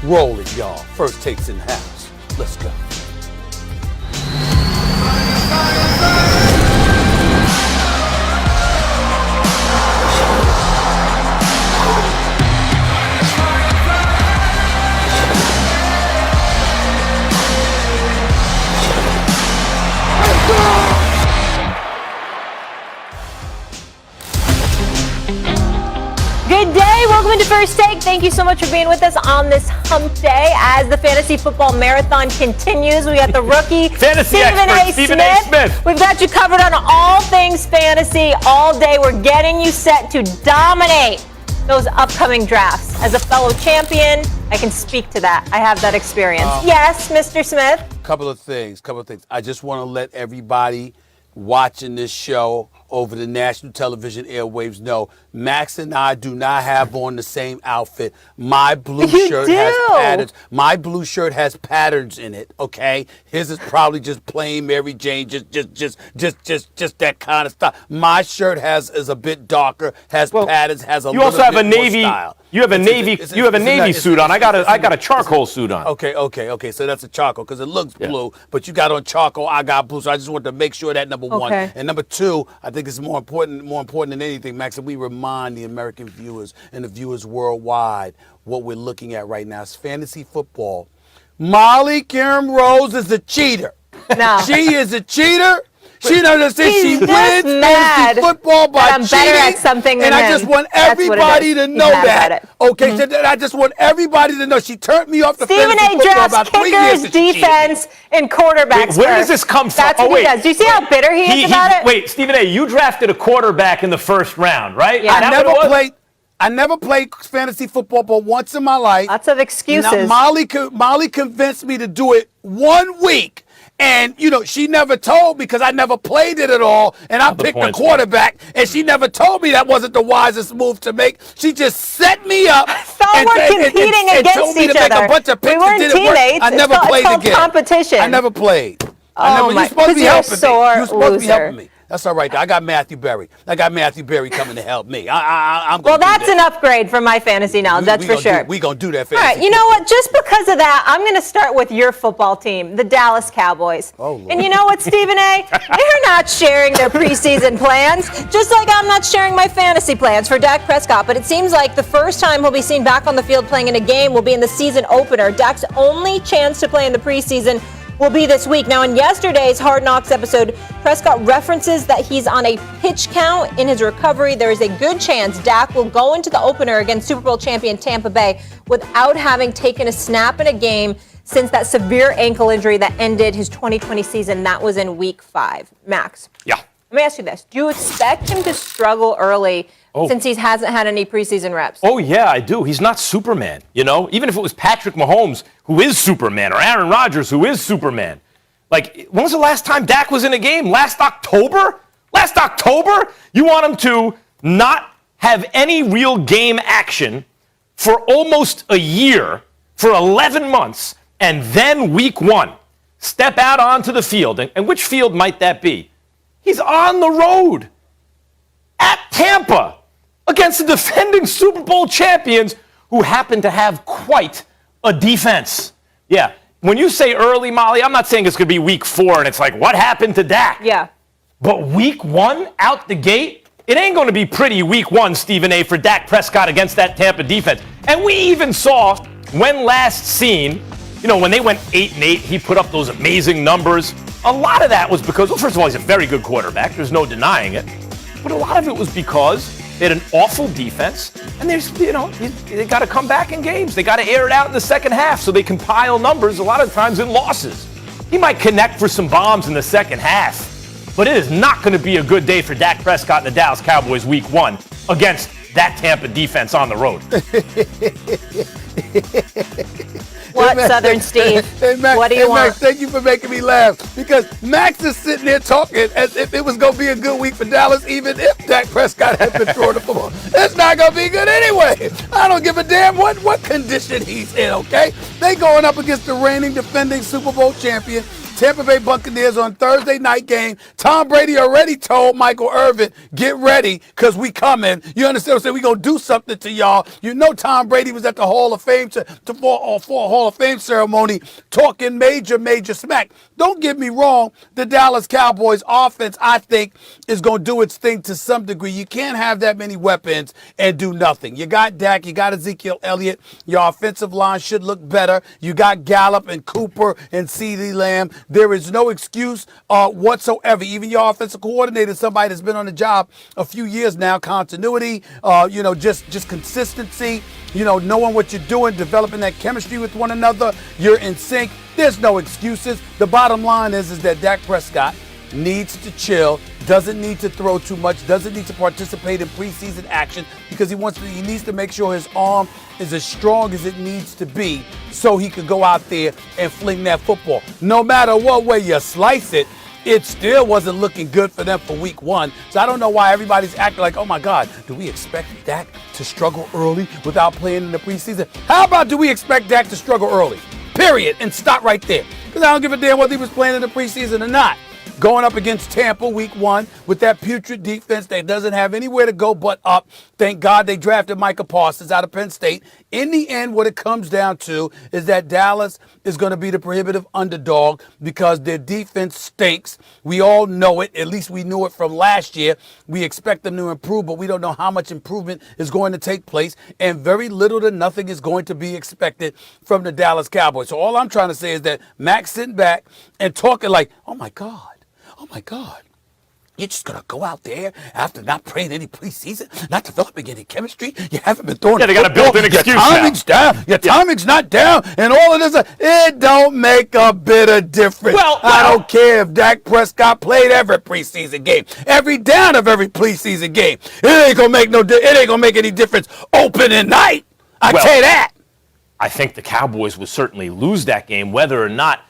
Roll it, y'all. First takes in the house. Let's go. Good day. Welcome into First Take. Thank you so much for being with us on this hump day as the fantasy football marathon continues. We got the rookie, Stephen A. Smith. We've got you covered on all things fantasy all day. We're getting you set to dominate those upcoming drafts. As a fellow champion, I can speak to that. I have that experience. Yes, Mr. Smith? Couple of things. I just want to let everybody watching this show over the national television airwaves know Max and I do not have on the same outfit. My blue shirt has patterns. My blue shirt has patterns in it, okay? His is probably just plain Mary Jane, just that kind of stuff. My shirt is a bit darker, has patterns, has a little bit more style. You also have a navy. You have a navy suit on. I got a charcoal suit on. Okay. So that's a charcoal because it looks blue, but you got on charcoal. I got blue. So I just wanted to make sure that number one. And number two, I think it's more important than anything, Max, that we remind the American viewers and the viewers worldwide what we're looking at right now is fantasy football. Molly Karen Rose is a cheater. No. She is a cheater. She doesn't say she wins fantasy football by I'm cheating. better at something than and I just want everybody to know that. Okay, so I just want everybody to know she turned me off the Stephen fantasy A. football drafts about 3 years kickers, defense, and quarterbacks. Where does this come from? That's what he does. Do you see how bitter he is about it? Wait, Stephen A., you drafted a quarterback in the first round, right? Yeah. I never played fantasy football but once in my life. Lots of excuses. Now, Molly convinced me to do it 1 week. And, she never told me because I never played it at all. And I picked the quarterback. And she never told me that wasn't the wisest move to make. She just set me up. Thought we're competing against told me each to make other. a bunch of picks. We weren't teammates. I never played it's again. Competition. I never played. You're supposed to be helping me. You're supposed to be helping me. That's all right. I got Matthew Berry. coming to help me. I'm well, that's an upgrade from my fantasy knowledge, that's for sure. We're going to do that fantasy. All right, you know what? Just because of that, I'm going to start with your football team, the Dallas Cowboys. Oh, Lord. And you know what, Stephen A.? They're not sharing their preseason plans, just like I'm not sharing my fantasy plans for Dak Prescott. But it seems like the first time he'll be seen back on the field playing in a game will be in the season opener. Dak's only chance to play in the preseason will be this week. Now, in yesterday's Hard Knocks episode, Prescott references that he's on a pitch count in his recovery. There is a good chance Dak will go into the opener against Super Bowl champion Tampa Bay without having taken a snap in a game since that severe ankle injury that ended his 2020 season. That was in week 5. Max. Yeah. Let me ask you this. Do you expect him to struggle early since he hasn't had any preseason reps? Oh, yeah, I do. He's not Superman, Even if it was Patrick Mahomes, who is Superman, or Aaron Rodgers, who is Superman. Like, when was the last time Dak was in a game? Last October? Last October? You want him to not have any real game action for almost a year, for 11 months, and then week 1, step out onto the field. And which field might that be? He's on the road at Tampa against the defending Super Bowl champions who happen to have quite a defense. Yeah, when you say early, Molly, I'm not saying it's going to be week 4 and it's like, what happened to Dak? Yeah. But week 1 out the gate, it ain't going to be pretty week 1, Stephen A., for Dak Prescott against that Tampa defense. And we even saw when last seen, when they went 8-8, he put up those amazing numbers. A lot of that was because, well, first of all, he's a very good quarterback. There's no denying it. But a lot of it was because they had an awful defense, and they got to come back in games. They got to air it out in the second half so they can pile numbers a lot of times in losses. He might connect for some bombs in the second half, but it is not going to be a good day for Dak Prescott and the Dallas Cowboys week 1 against that Tampa defense on the road. What, Southern Steve? What do you want? Max, thank you for making me laugh. Because Max is sitting there talking as if it was going to be a good week for Dallas, even if Dak Prescott had been throwing the football. It's not going to be good anyway. I don't give a damn what condition he's in, okay? They going up against the reigning, defending Super Bowl champion, Tampa Bay Buccaneers on Thursday night game. Tom Brady already told Michael Irvin, get ready because we coming. You understand what I'm saying? We going to do something to y'all. You know Tom Brady was at the Hall of Fame for a Hall of Fame ceremony talking major smack. Don't get me wrong. The Dallas Cowboys offense, I think, is going to do its thing to some degree. You can't have that many weapons and do nothing. You got Dak, you got Ezekiel Elliott. Your offensive line should look better. You got Gallup and Cooper and CeeDee Lamb. There is no excuse whatsoever. Even your offensive coordinator, somebody that's been on the job a few years now, continuity, just consistency, knowing what you're doing, developing that chemistry with one another. You're in sync. There's no excuses. The bottom line is that Dak Prescott needs to chill, doesn't need to throw too much, doesn't need to participate in preseason action because he needs to make sure his arm is as strong as it needs to be so he can go out there and fling that football. No matter what way you slice it, it still wasn't looking good for them for week 1. So I don't know why everybody's acting like, oh my God, do we expect Dak to struggle early without playing in the preseason? How about do we expect Dak to struggle early? Period. And stop right there. Because I don't give a damn whether he was playing in the preseason or not. Going up against Tampa week 1 with that putrid defense that doesn't have anywhere to go but up. Thank God they drafted Micah Parsons out of Penn State. In the end, what it comes down to is that Dallas is going to be the prohibitive underdog because their defense stinks. We all know it. At least we knew it from last year. We expect them to improve, but we don't know how much improvement is going to take place. And very little to nothing is going to be expected from the Dallas Cowboys. So all I'm trying to say is that Max sitting back and talking like, oh my God, you're just going to go out there after not playing any preseason, not developing any chemistry? You haven't been throwing they got a built-in excuse Your timing's down. Your timing's not down. And all of this, it don't make a bit of difference. Well, I don't care if Dak Prescott played every preseason game, every down of every preseason game. It ain't going to make any difference opening night. I tell you that. I think the Cowboys would certainly lose that game whether or not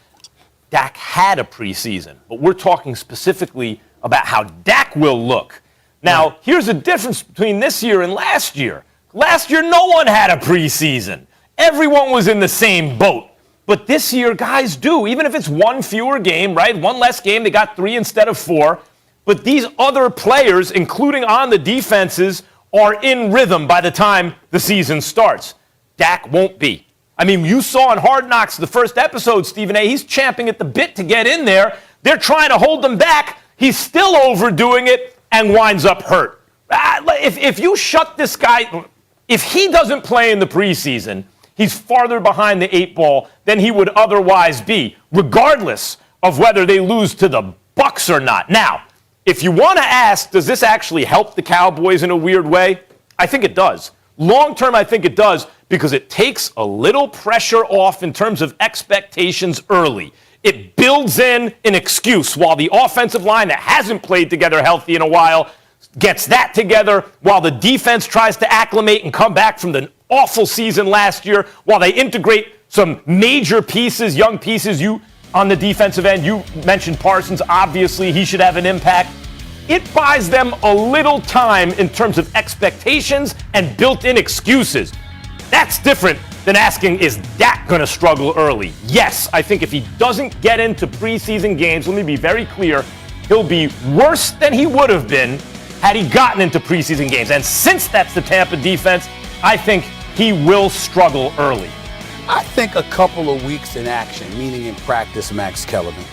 Dak had a preseason. But we're talking specifically about how Dak will look. Now, here's the difference between this year and last year. Last year, no one had a preseason. Everyone was in the same boat. But this year, guys do. Even if it's one fewer game, right? One less game, they got 3 instead of 4. But these other players, including on the defenses, are in rhythm by the time the season starts. Dak won't be. I mean, you saw in Hard Knocks, the first episode, Stephen A., he's champing at the bit to get in there. They're trying to hold him back. He's still overdoing it and winds up hurt. If you shut this guy, if he doesn't play in the preseason, he's farther behind the 8 ball than he would otherwise be, regardless of whether they lose to the Bucs or not. Now, if you want to ask, does this actually help the Cowboys in a weird way? I think it does. Long term, I think it does because it takes a little pressure off in terms of expectations early. It builds in an excuse while the offensive line that hasn't played together healthy in a while gets that together, while the defense tries to acclimate and come back from the awful season last year, while they integrate some major pieces, young pieces. You on the defensive end, you mentioned Parsons. Obviously, he should have an impact. It buys them a little time in terms of expectations and built-in excuses. That's different than asking, is Dak going to struggle early? Yes, I think if he doesn't get into preseason games, let me be very clear, he'll be worse than he would have been had he gotten into preseason games. And since that's the Tampa defense, I think he will struggle early. I think a couple of weeks in action, meaning in practice, Max Kellerman.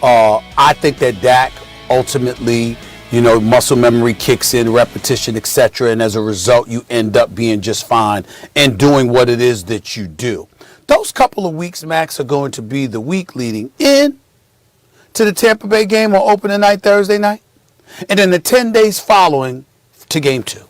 I think that Dak ultimately, muscle memory kicks in, repetition, etc. And as a result, you end up being just fine and doing what it is that you do. Those couple of weeks, Max, are going to be the week leading in to the Tampa Bay game on opening night, Thursday night, and then the 10 days following to game 2.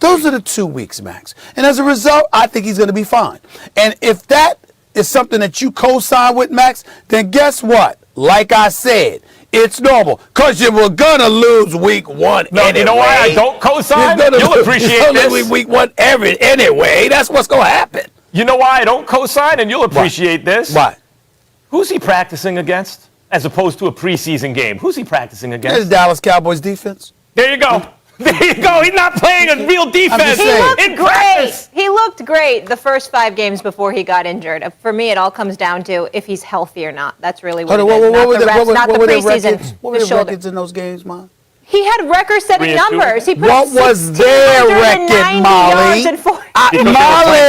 Those are the 2 weeks, Max. And as a result, I think he's going to be fine. And if that is something that you co-sign with, Max, then guess what? Like I said, it's normal because you were going to lose week 1 anyway. You know why I don't co-sign? You'll appreciate this. Lose week 1 anyway. That's what's going to happen. You know why I don't co-sign, and you'll appreciate this? Why? Who's he practicing against as opposed to a preseason game? Who's he practicing against? It's Dallas Cowboys defense. There you go. There you go. He's not playing a real defense. He looked in great. practice. He looked great the first 5 games before he got injured. For me, it all comes down to if he's healthy or not. That's really what it is. Not the reps, not the preseason. What were the records in those games, Mom? He had record-setting numbers. He put what was their record, Molly? Molly,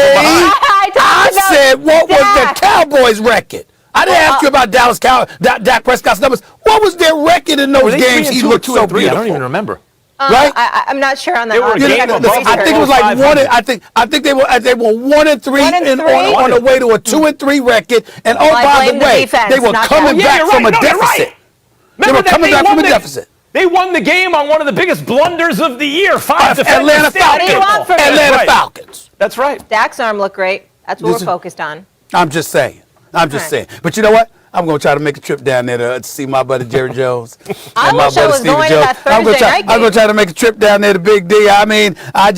I said, what was the Cowboys' record? I didn't ask you about Dak Prescott's numbers. What was their record in those games? He looked so beautiful. I don't even remember. Right? I'm not sure on that. I think it was like one. I think they were 1-3 on the way to a 2-3 record. And oh, by the way, they were coming back from a deficit. They were coming back from a deficit. They won the game on one of the biggest blunders of the year. Atlanta Falcons. Atlanta Falcons. That's right. Dak's arm looked great. That's what we're focused on. I'm just saying. But you know what? I'm going to try to make a trip down there to see my buddy Jerry Jones. I wish I was going to that Thursday night game. I'm going to try to make a trip down there to Big D. I mean, I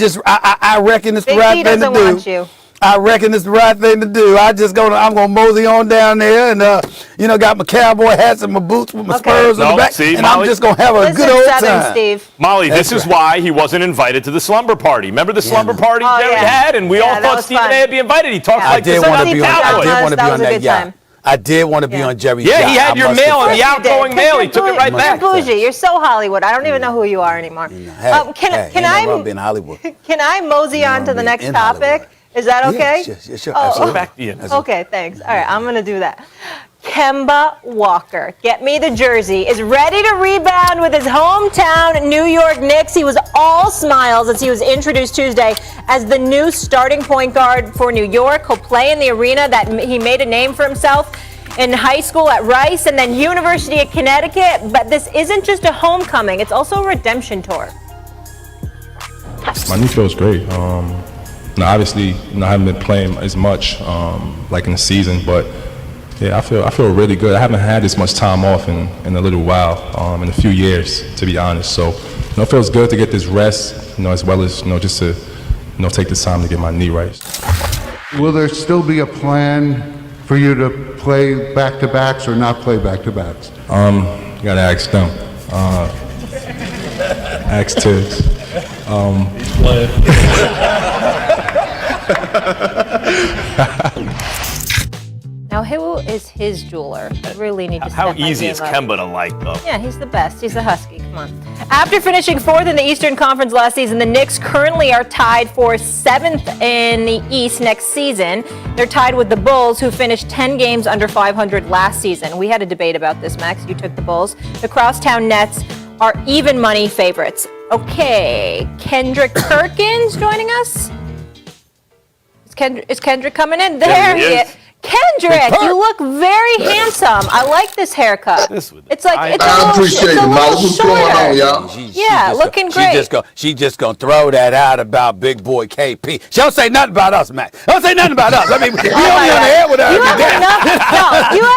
reckon it's the right thing to do. Want you. I reckon it's the right thing to do. I'm going to mosey on down there and, got my cowboy hats and my boots with my spurs on the back. See, and Molly, I'm just going to have a good old time. Steve. Molly, this is why he wasn't invited to the slumber party. Remember the slumber party Jerry had? And we all thought Stephen A would be invited. He talked like the Cowboys. I did want to be on that yacht. I did want to be on Jerry's yacht. Yeah, he had your mail and the outgoing mail. He took it right back. You're bougie. You're so Hollywood. I don't even know who you are anymore. Can I mosey on to the next topic? Is that okay? Yes, sure. Oh, back to you. Okay, thanks. All right, I'm going to do that. Kemba Walker, get me the jersey, is ready to rebound with his hometown New York Knicks. He was all smiles as he was introduced Tuesday as the new starting point guard for New York. He'll play in the arena that he made a name for himself in high school at Rice and then University of Connecticut. But this isn't just a homecoming, it's also a redemption tour. My new feels great. Obviously, I haven't been playing as much like in the season, but yeah, I feel really good. I haven't had this much time off in a little while, in a few years, to be honest. So, it feels good to get this rest, as well as just to, take this time to get my knee right. Will there still be a plan for you to play back-to-backs or not play back-to-backs? You gotta ask them. Ask Tibbs. Now, who is his jeweler? I really need to How step my easy game is up. Kemba to like, though? Yeah, he's the best. He's a Husky. Come on. After finishing 4th in the Eastern Conference last season, the Knicks currently are tied for 7th in the East next season. They're tied with the Bulls, who finished 10 games under 500 last season. We had a debate about this, Max. You took the Bulls. The Crosstown Nets are even money favorites. Okay, Kendrick Perkins joining us? Is Kendrick coming in? There he is. Kendrick, you look very handsome. I like this haircut. It's like it's I appreciate it, Molly. What's going on, y'all? Yeah, looking great. She just gonna throw that out about big boy KP. She don't say nothing about us, Max. Don't say nothing about us. I mean, you don't be on the air with her. You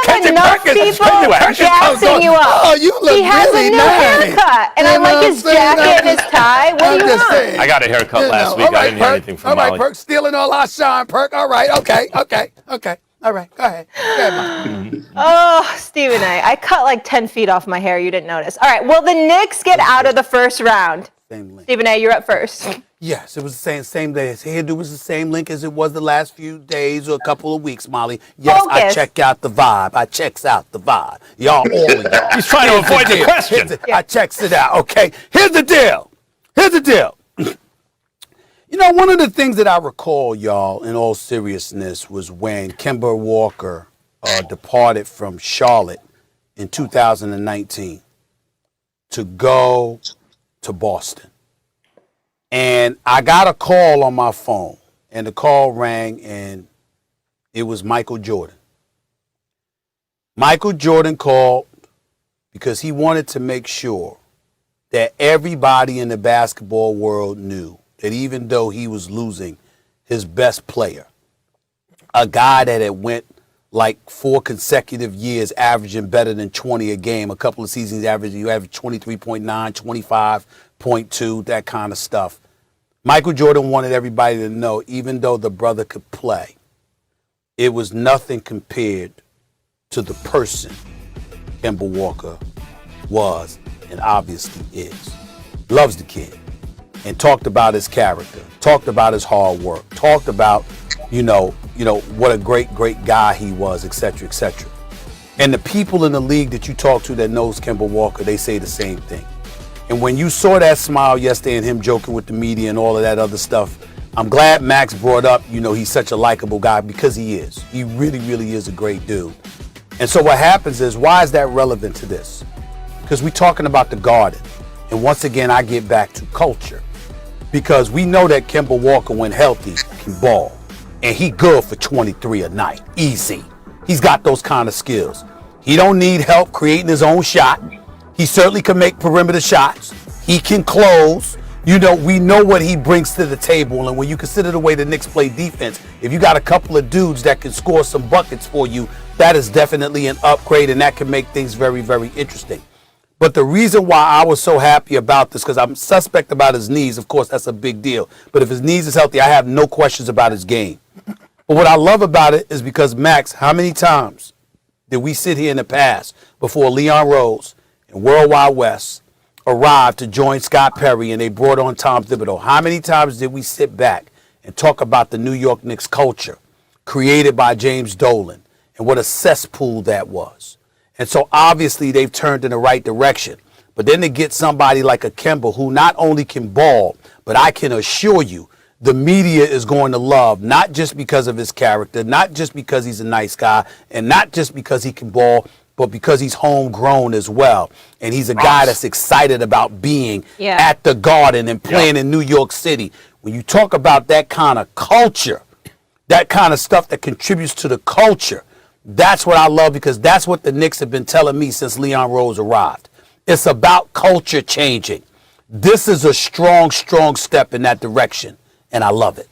have enough people gassing you up. Oh, you look he has really a new haircut, and I like his jacket and his tie. What do you want? I got a haircut last week. I didn't hear anything from Molly. All right, Perk, stealing all our shine, Perk. All right, okay. All right, go ahead. Oh, Stephen A. I cut like 10 feet off my hair. You didn't notice. All right, will the Knicks get out of the first round? Stephen A., you're up first. Yes, it was the same day. His hairdo was the same link as it was the last few days or a couple of weeks, Molly. Yes, Focus. I check out the vibe. I checks out the vibe. Y'all, all of y'all. He's trying to avoid the question. I checks it out, okay? Here's the deal. One of the things that I recall, y'all, in all seriousness, was when Kemba Walker departed from Charlotte in 2019 to go to Boston. And I got a call on my phone, and the call rang, and it was Michael Jordan. Michael Jordan called because he wanted to make sure that everybody in the basketball world knew that even though he was losing his best player, a guy that had went like 4 consecutive years averaging better than 20 a game, a couple of seasons averaging, you average 23.9, 25.2, that kind of stuff. Michael Jordan wanted everybody to know, even though the brother could play, it was nothing compared to the person Kemba Walker was and obviously is. Loves the kid. and talked about his character, talked about his hard work, talked about, what a great guy he was, et cetera, et cetera. And the people in the league that you talk to that knows Kemba Walker, they say the same thing. And when you saw that smile yesterday and him joking with the media and all of that other stuff, I'm glad Max brought up, he's such a likable guy, because he is. He really, really is a great dude. And so what happens is, why is that relevant to this? Because we're talking about the Garden. And once again, I get back to culture. Because we know that Kemba Walker, when healthy, can ball. And he good for 23 a night. Easy. He's got those kind of skills. He don't need help creating his own shot. He certainly can make perimeter shots. He can close. We know what he brings to the table. And when you consider the way the Knicks play defense, if you got a couple of dudes that can score some buckets for you, that is definitely an upgrade, and that can make things very, very interesting. But the reason why I was so happy about this, because I'm suspect about his knees. Of course, that's a big deal. But if his knees is healthy, I have no questions about his game. But what I love about it is because, Max, how many times did we sit here in the past before Leon Rose and Worldwide West arrived to join Scott Perry and they brought on Tom Thibodeau? How many times did we sit back and talk about the New York Knicks culture created by James Dolan and what a cesspool that was? And so obviously they've turned in the right direction. But then to get somebody like a Kemba who not only can ball, but I can assure you the media is going to love, not just because of his character, not just because he's a nice guy, and not just because he can ball, but because he's homegrown as well. And he's a guy that's excited about being at the Garden and playing in New York City. When you talk about that kind of culture, that kind of stuff that contributes to the culture, that's what I love, because that's what the Knicks have been telling me since Leon Rose arrived. It's about culture changing. This is a strong, strong step in that direction, and I love it.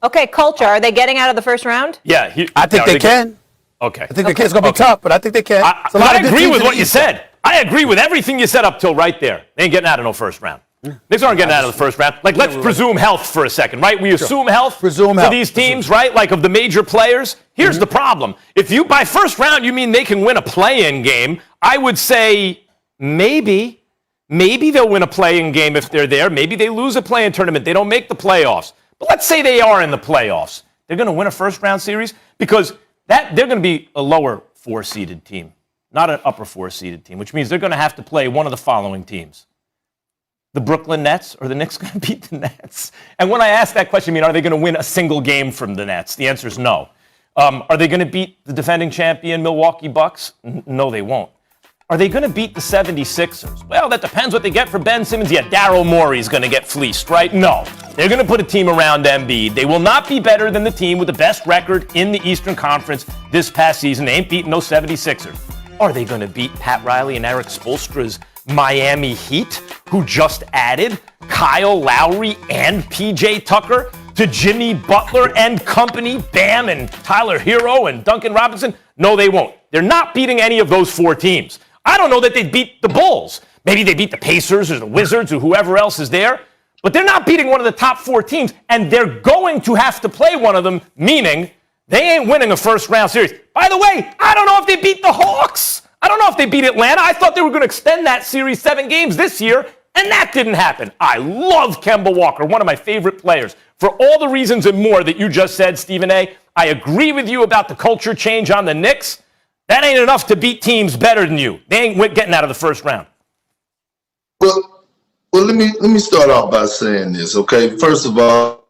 Okay, culture. Are they getting out of the first round? Yeah. I think they can. Okay. I think they can. It's going to be tough, but I think they can. I agree with what you said. I agree with everything you said up till right there. They ain't getting out of no first round. Knicks aren't getting out of the first round. Like, let's presume health for a second, right? We assume health for these teams, right? Like, of the major players. Here's the problem. If you, by first round, you mean they can win a play-in game, I would say maybe they'll win a play-in game if they're there. Maybe they lose a play-in tournament. They don't make the playoffs. But let's say they are in the playoffs. They're going to win a first-round series because they're going to be a lower four-seeded team, not an upper four-seeded team, which means they're going to have to play one of the following teams. The Brooklyn Nets, or the Knicks going to beat the Nets? And when I ask that question, I mean, are they going to win a single game from the Nets? The answer is no. Are they going to beat the defending champion Milwaukee Bucks? No, they won't. Are they going to beat the 76ers? Well, that depends what they get for Ben Simmons. Yeah, Daryl Morey's going to get fleeced, right? No. They're going to put a team around Embiid. They will not be better than the team with the best record in the Eastern Conference this past season. They ain't beating no 76ers. Are they going to beat Pat Riley and Eric Spoelstra's Miami Heat, who just added Kyle Lowry and PJ Tucker to Jimmy Butler and company, Bam and Tyler Hero and Duncan Robinson? No, they won't. They're not beating any of those four teams. I don't know that they'd beat the Bulls. Maybe they beat the Pacers or the Wizards or whoever else is there. But they're not beating one of the top four teams, and they're going to have to play one of them, meaning they ain't winning a first-round series. By the way, I don't know if they beat the Hawks. I don't know if they beat Atlanta. I thought they were going to extend that series 7 games this year, and that didn't happen. I love Kemba Walker, one of my favorite players. For all the reasons and more that you just said, Stephen A., I agree with you about the culture change on the Knicks. That ain't enough to beat teams better than you. They ain't getting out of the first round. Well, let me start off by saying this, okay? First of all,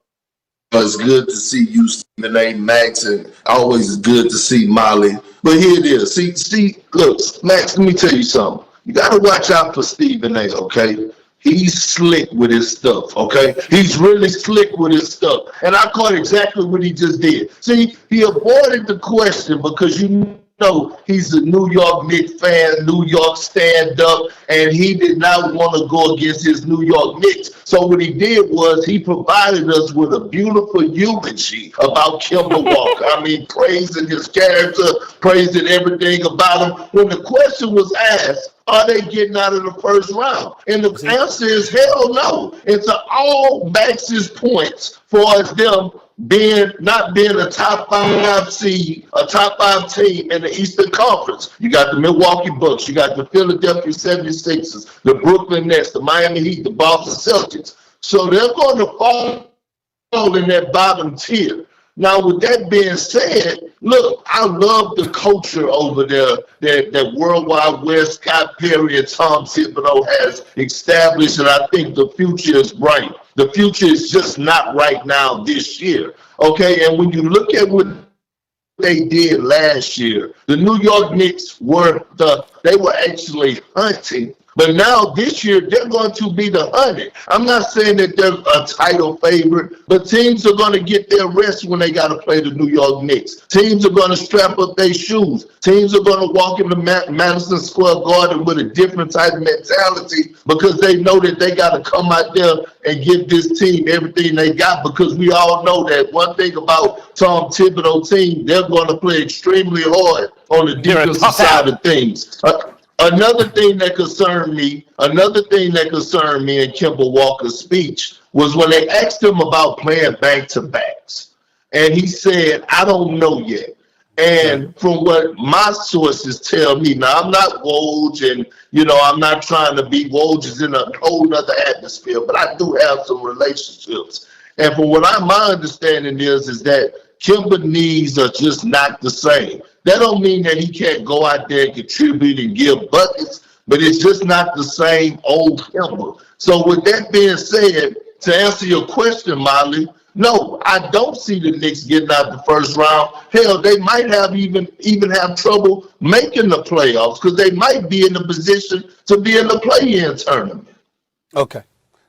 it's good to see you, Stephen A., Max, and always good to see Molly. But here it is. See, look, Max, let me tell you something. You got to watch out for Stephen A., okay? He's slick with his stuff, okay? He's really slick with his stuff. And I caught exactly what he just did. See, he avoided the question because you know he's a New York Knicks fan, New York stand-up, and he did not want to go against his New York Knicks. So what he did was he provided us with a beautiful eulogy about Kemba Walker. I mean, praising his character, praising everything about him. When the question was asked, are they getting out of the first round? And the answer is hell no. It's all Max's points for them not being a top 5 seed, a top 5 team in the Eastern Conference. You got the Milwaukee Bucks, you got the Philadelphia 76ers, the Brooklyn Nets, the Miami Heat, the Boston Celtics. So they're going to fall in that bottom tier. Now, with that being said, look, I love the culture over there that World Wide West, Scott Perry, and Tom Thibodeau has established, and I think the future is bright. The future is just not right now this year, okay? And when you look at what they did last year, the New York Knicks were actually hunting. But now this year, they're going to be the hunted. I'm not saying that they're a title favorite, but teams are going to get their rest when they got to play the New York Knicks. Teams are going to strap up their shoes. Teams are going to walk into Madison Square Garden with a different type of mentality because they know that they got to come out there and give this team everything they got, because we all know that one thing about Tom Thibodeau team, they're going to play extremely hard on the defensive side of things. Another thing that concerned me in Kemba Walker's speech was when they asked him about playing back-to-backs. And he said, I don't know yet. And from what my sources tell me, now I'm not Woj, and I'm not trying to be Woj is in a whole other atmosphere, but I do have some relationships. And from what my understanding is that Kemba needs are just not the same. That don't mean that he can't go out there and contribute and give buckets, but it's just not the same old Kemba. So with that being said, to answer your question, Molly, no, I don't see the Knicks getting out the first round. Hell, they might have even have trouble making the playoffs because they might be in a position to be in the play-in tournament.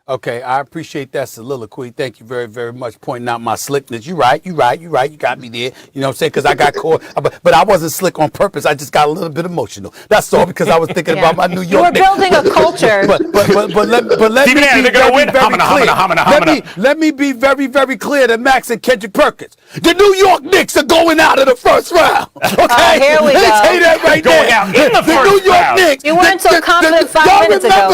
Okay, I appreciate that soliloquy. Thank you very, very much pointing out my slickness. You're right. You got me there. You know what I'm saying? Because I got caught. But I wasn't slick on purpose. I just got a little bit emotional. That's all, because I was thinking about my New York. You were building a culture. But let me be very, very clear. Let me be very, very clear to Max and Kendrick Perkins. The New York Knicks are going out of the first round. Okay? Here we go. Let me tell you that right going there. out in the first New York round. Knicks. You weren't so confident 5 minutes ago.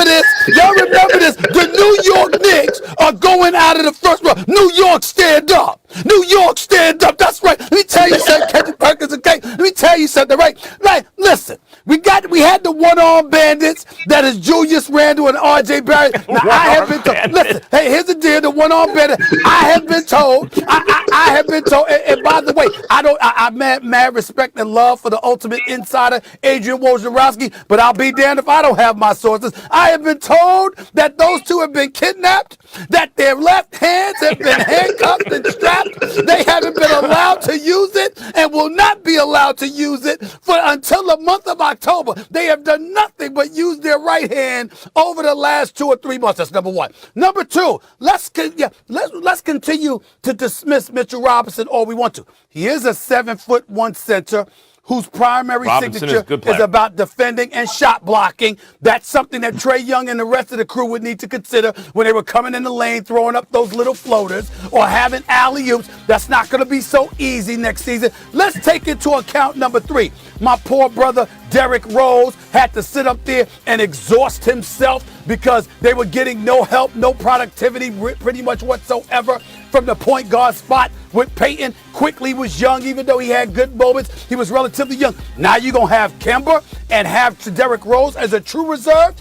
Y'all remember this. The New York Knicks are going out of the first round. New York, stand up. New York, stand up. That's right. Let me tell you something, Kendrick Perkins, okay? Let me tell you something, right? Right, listen. We had the one-arm bandits that is Julius Randle and R.J. Barrett. Now, I have been told. Listen, hey, here's the deal. The one-arm bandit. I have been told. I have been told. And by the way, I mad respect and love for the ultimate insider, Adrian Wojnarowski. But I'll be damned if I don't have my sources. I have been told that those two have been kidnapped, that their left hands have been handcuffed and strapped. They haven't been allowed to use it and will not be allowed to use it until the month of October. They have done nothing but use their right hand over the last 2 or 3 months. That's number one. Number two, let's continue to dismiss Mitchell Robinson all we want to. He is a 7'1" center whose primary signature is about defending and shot blocking. That's something that Trae Young and the rest of the crew would need to consider when they were coming in the lane, throwing up those little floaters or having alley-oops. That's not going to be so easy next season. Let's take into account number three. My poor brother Derrick Rose had to sit up there and exhaust himself because they were getting no help, no productivity pretty much whatsoever from the point guard spot with Peyton. Quickly was young, even though he had good moments. He was relatively young. Now you're going to have Kemba and have Derrick Rose as a true reserve,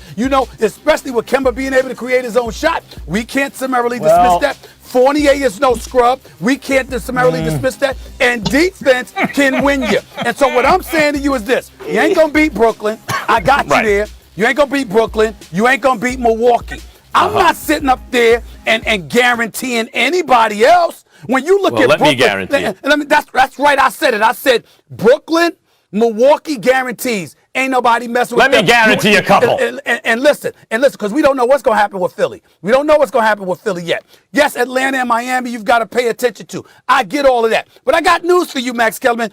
especially with Kemba being able to create his own shot. We can't summarily dismiss that. Fournier is no scrub. We can't summarily dismiss that. And defense can win you. And so what I'm saying to you is this. You ain't going to beat Brooklyn. I got you there. You ain't going to beat Brooklyn. You ain't going to beat Milwaukee. I'm not sitting up there and guaranteeing anybody else. When you look at Brooklyn, me guarantee it. That's right. I said it. I said Brooklyn, Milwaukee guarantees. Ain't nobody messing with them. Let me guarantee a couple. And listen, because we don't know what's going to happen with Philly. We don't know what's going to happen with Philly yet. Yes, Atlanta and Miami, you've got to pay attention to. I get all of that. But I got news for you, Max Kellerman.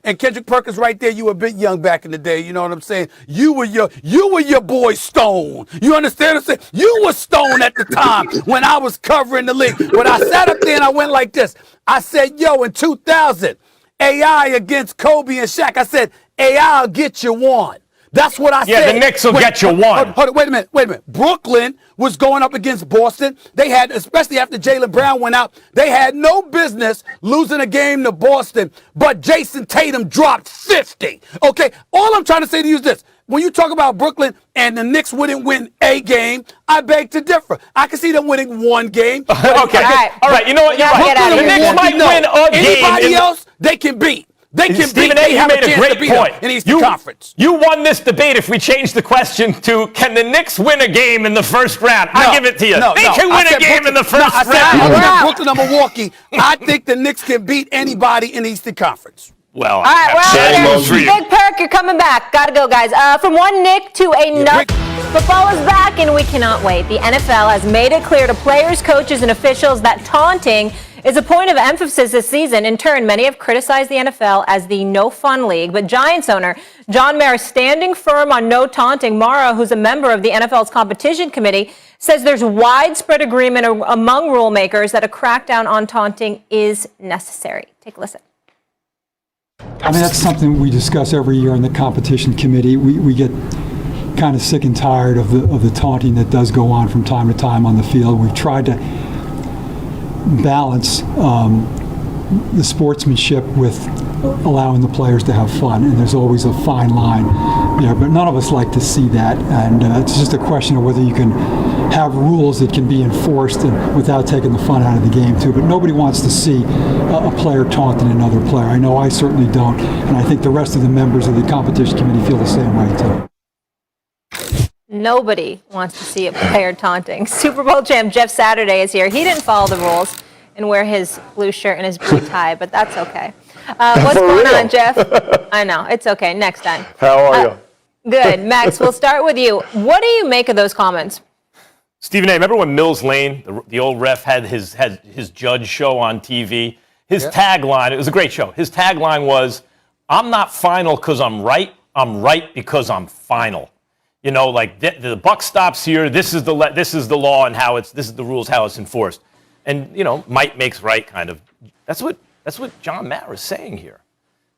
And Kendrick Perkins right there, you were a bit young back in the day. You know what I'm saying? You were your boy Stone. You understand what I'm saying? You were Stone at the time when I was covering the league. But I sat up there and I went like this. I said, in 2000, AI against Kobe and Shaq. I said, AI will get you one. That's what I said. Yeah, the Knicks will get you one. Hold on, wait a minute. Brooklyn was going up against Boston. They had, especially after Jaylen Brown went out, they had no business losing a game to Boston, but Jason Tatum dropped 50. Okay, all I'm trying to say to you is this. when you talk about Brooklyn and the Knicks wouldn't win a game, I beg to differ. I can see them winning one game. Okay. All right. You know what? You're gotta right. get out of The here. Knicks might win a game. Anybody else, they can beat. They can Stephen beat. A., They you have made a a chance great to beat point. them in Eastern Conference. You won this debate if we change the question to, can the Knicks win a game in the first round? I give it to you. They can win a game in the first round. I said Brooklyn or Milwaukee. I think the Knicks can beat anybody in the Eastern Conference. Well, All right, shame we're on out you. there. Big Perk, you're coming back. Gotta go, guys. From one Nick to another. Football is back, and we cannot wait. The NFL has made it clear to players, coaches, and officials that taunting is a point of emphasis this season. In turn, many have criticized the NFL as the no-fun league. But Giants owner John Mara standing firm on no taunting. Mara, who's a member of the NFL's competition committee, says there's widespread agreement among rule makers that a crackdown on taunting is necessary. Take a listen. I mean, that's something we discuss every year in the competition committee. We get kind of sick and tired of the taunting that does go on from time to time on the field. We've tried to balance the sportsmanship with allowing the players to have fun, and there's always a fine line there, but none of us like to see that, and it's just a question of whether you can have rules that can be enforced and without taking the fun out of the game too. But nobody wants to see a player taunting another player. I know I certainly don't, and I think the rest of the members of the competition committee feel the same way too. Nobody wants to see a player taunting. Super Bowl champ Jeff Saturday is here. He didn't follow the rules and wear his blue shirt and his blue tie, but that's okay. What's going on, Jeff? I know, it's okay. Next time. How are you? Good. Max, we'll start with you. What do you make of those comments? Stephen A., remember when Mills Lane, the old ref, had his judge show on TV? His tagline, it was a great show. His tagline was, "I'm not final because I'm right because I'm final." You know, like the buck stops here. This is the law and this is the rules, how it's enforced. And you know, might makes right, kind of. That's what John Mara is saying here.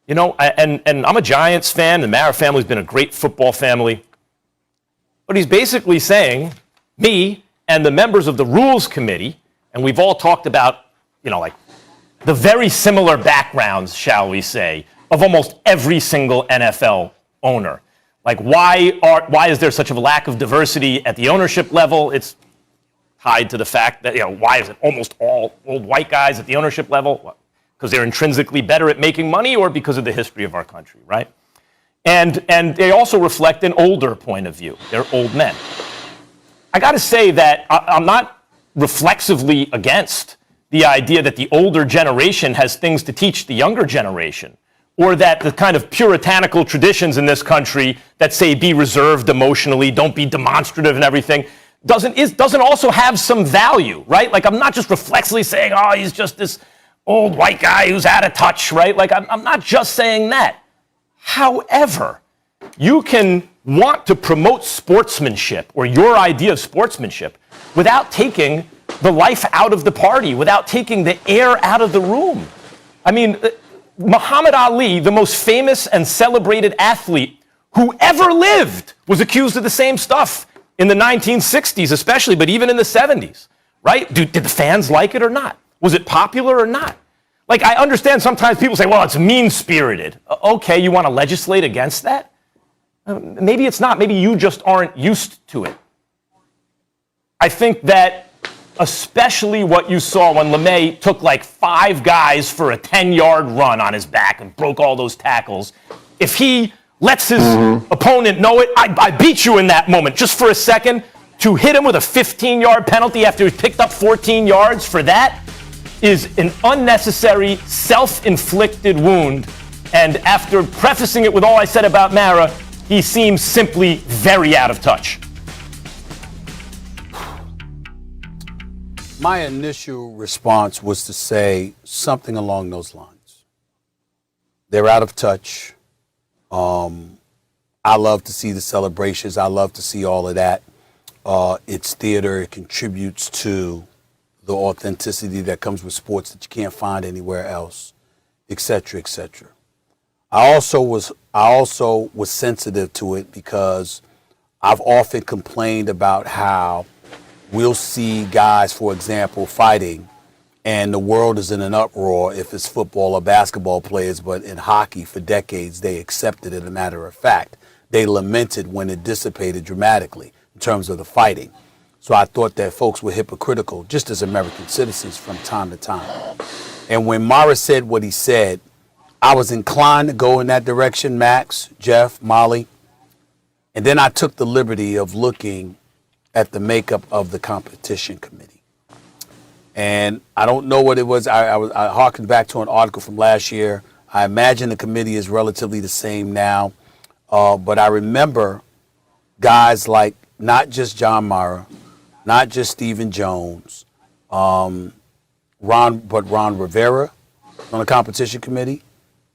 You know, and I'm a Giants fan. The Mara family's been a great football family. But he's basically saying, me and the members of the Rules Committee, and we've all talked about, you know, like the very similar backgrounds, shall we say, of almost every single NFL owner. Like, why is there such a lack of diversity at the ownership level? It's tied to the fact that, you know, why is it almost all old white guys at the ownership level? Because they're intrinsically better at making money, or because of the history of our country, right? And they also reflect an older point of view. They're old men. I got to say that I'm not reflexively against the idea that the older generation has things to teach the younger generation, or that the kind of puritanical traditions in this country that say be reserved emotionally, don't be demonstrative and everything, doesn't also have some value, right? Like, I'm not just reflexively saying, oh, he's just this old white guy who's out of touch, right? Like, I'm not just saying that. However, you can want to promote sportsmanship or your idea of sportsmanship without taking the life out of the party, without taking the air out of the room. I mean, Muhammad Ali, the most famous and celebrated athlete who ever lived, was accused of the same stuff in the 1960s especially, but even in the 70s, right? Did the fans like it or not? Was it popular or not? Like, I understand sometimes people say, well, it's mean-spirited. Okay, you want to legislate against that? Maybe it's not. Maybe you just aren't used to it. I think that especially what you saw when LeMay took like 5 guys for a 10-yard run on his back and broke all those tackles, if he lets his opponent know it, I beat you in that moment just for a second, to hit him with a 15-yard penalty after he picked up 14 yards for that is an unnecessary, self-inflicted wound. And after prefacing it with all I said about Mara, he seems simply very out of touch. My initial response was to say something along those lines. They're out of touch. I love to see the celebrations. I love to see all of that. It's theater. It contributes to the authenticity that comes with sports that you can't find anywhere else, et cetera, et cetera. I also was sensitive to it because I've often complained about how we'll see guys, for example, fighting, and the world is in an uproar if it's football or basketball players, but in hockey for decades they accepted it as a matter of fact. they lamented when it dissipated dramatically in terms of the fighting. So I thought that folks were hypocritical, just as American citizens from time to time. And when Mara said what he said, I was inclined to go in that direction, Max, Jeff, Molly. And then I took the liberty of looking at the makeup of the competition committee. And I don't know what it was. I harkened back to an article from last year. I imagine the committee is relatively the same now. But I remember guys like not just John Mara, not just Stephen Jones, Ron Rivera on the competition committee,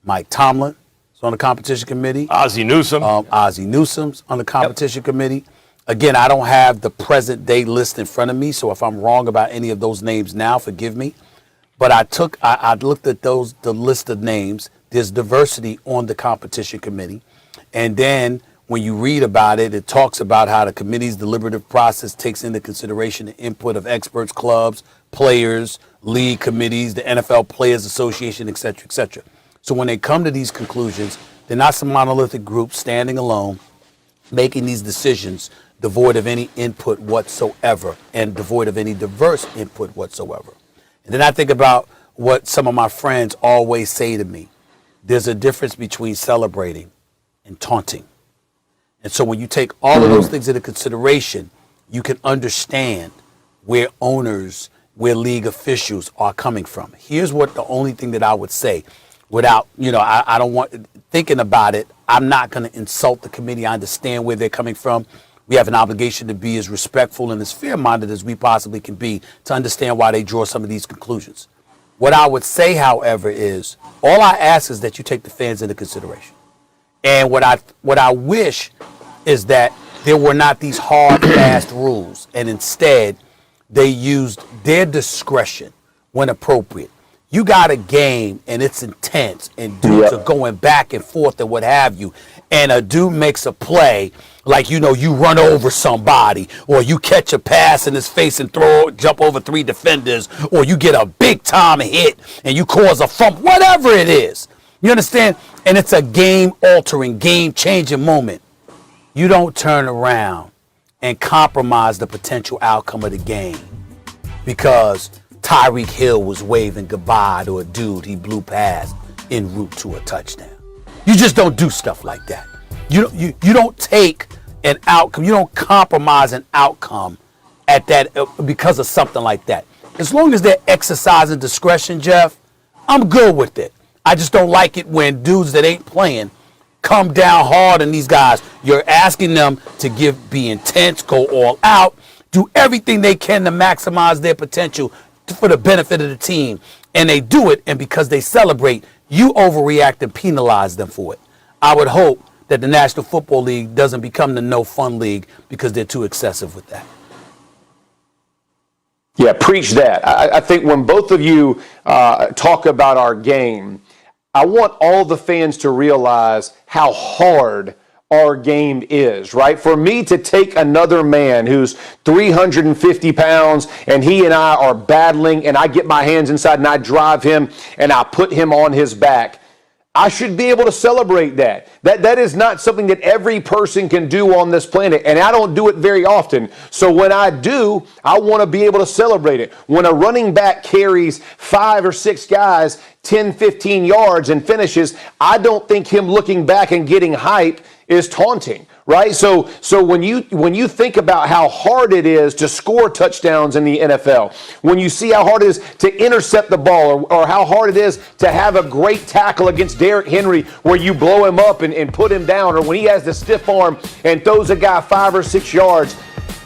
Mike Tomlin is on the competition committee, Ozzie Newsome. Ozzie Newsome's on the competition committee. Again, I don't have the present day list in front of me, so if I'm wrong about any of those names now, forgive me. But I looked at the list of names. There's diversity on the competition committee. And then when you read about it, it talks about how the committee's deliberative process takes into consideration the input of experts, clubs, players, league committees, the NFL Players Association, et cetera, et cetera. So when they come to these conclusions, they're not some monolithic group standing alone, making these decisions devoid of any input whatsoever and devoid of any diverse input whatsoever. And then I think about what some of my friends always say to me. There's a difference between celebrating and taunting. And so when you take all of those things into consideration, you can understand where owners, where league officials are coming from. Here's what the only thing that I would say without, I don't want, thinking about it, I'm not going to insult the committee. I understand where they're coming from. We have an obligation to be as respectful and as fair-minded as we possibly can be to understand why they draw some of these conclusions. What I would say, however, is all I ask is that you take the fans into consideration. And what I wish is that there were not these hard, fast rules, and instead they used their discretion when appropriate. You got a game and it's intense and dudes are going back and forth and what have you, and a dude makes a play like, you run over somebody, or you catch a pass in his face and jump over 3 defenders, or you get a big time hit and you cause a fumble, whatever it is. You understand? And it's a game-altering, game-changing moment. You don't turn around and compromise the potential outcome of the game because Tyreek Hill was waving goodbye to a dude he blew past en route to a touchdown. You just don't do stuff like that. You don't take an outcome. You don't compromise an outcome at that because of something like that. As long as they're exercising discretion, Jeff, I'm good with it. I just don't like it when dudes that ain't playing come down hard on these guys. You're asking them to be intense, go all out, do everything they can to maximize their potential for the benefit of the team. And they do it, and because they celebrate, you overreact and penalize them for it. I would hope that the National Football League doesn't become the no fun league because they're too excessive with that. Yeah, preach that. I think when both of you talk about our game, I want all the fans to realize how hard our game is, right? For me to take another man who's 350 pounds and he and I are battling and I get my hands inside and I drive him and I put him on his back, I should be able to celebrate that. That is not something that every person can do on this planet, and I don't do it very often. So when I do, I want to be able to celebrate it. When a running back carries 5 or 6 guys 10, 15 yards and finishes, I don't think him looking back and getting hype is taunting, right? So when you think about how hard it is to score touchdowns in the NFL, when you see how hard it is to intercept the ball, or how hard it is to have a great tackle against Derrick Henry where you blow him up and put him down, or when he has the stiff arm and throws a guy 5 or 6 yards,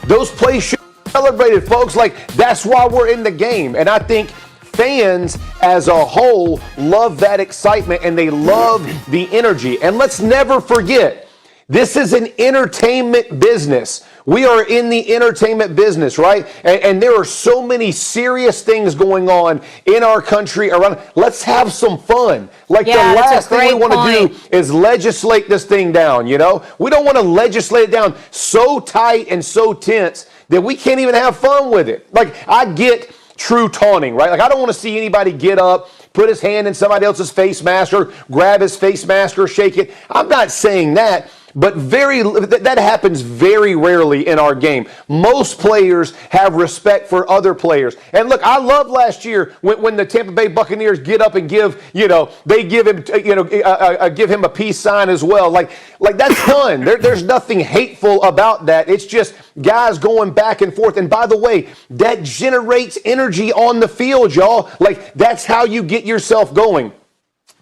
those plays should be celebrated, folks. Like, that's why we're in the game. And I think fans as a whole love that excitement and they love the energy. And let's never forget, this is an entertainment business. We are in the entertainment business, right? And there are so many serious things going on in our country around. Let's have some fun. Like, the last thing we want to do is legislate this thing down, We don't want to legislate it down so tight and so tense that we can't even have fun with it. Like, I get true taunting, right? Like, I don't want to see anybody get up, put his hand in somebody else's face mask or grab his face mask or shake it. I'm not saying that. but that happens very rarely in our game. Most players have respect for other players. And look, I love last year when the Tampa Bay Buccaneers get up and give him a peace sign as well. Like that's done. There's nothing hateful about that. It's just guys going back and forth. And by the way, that generates energy on the field, y'all. Like that's how you get yourself going.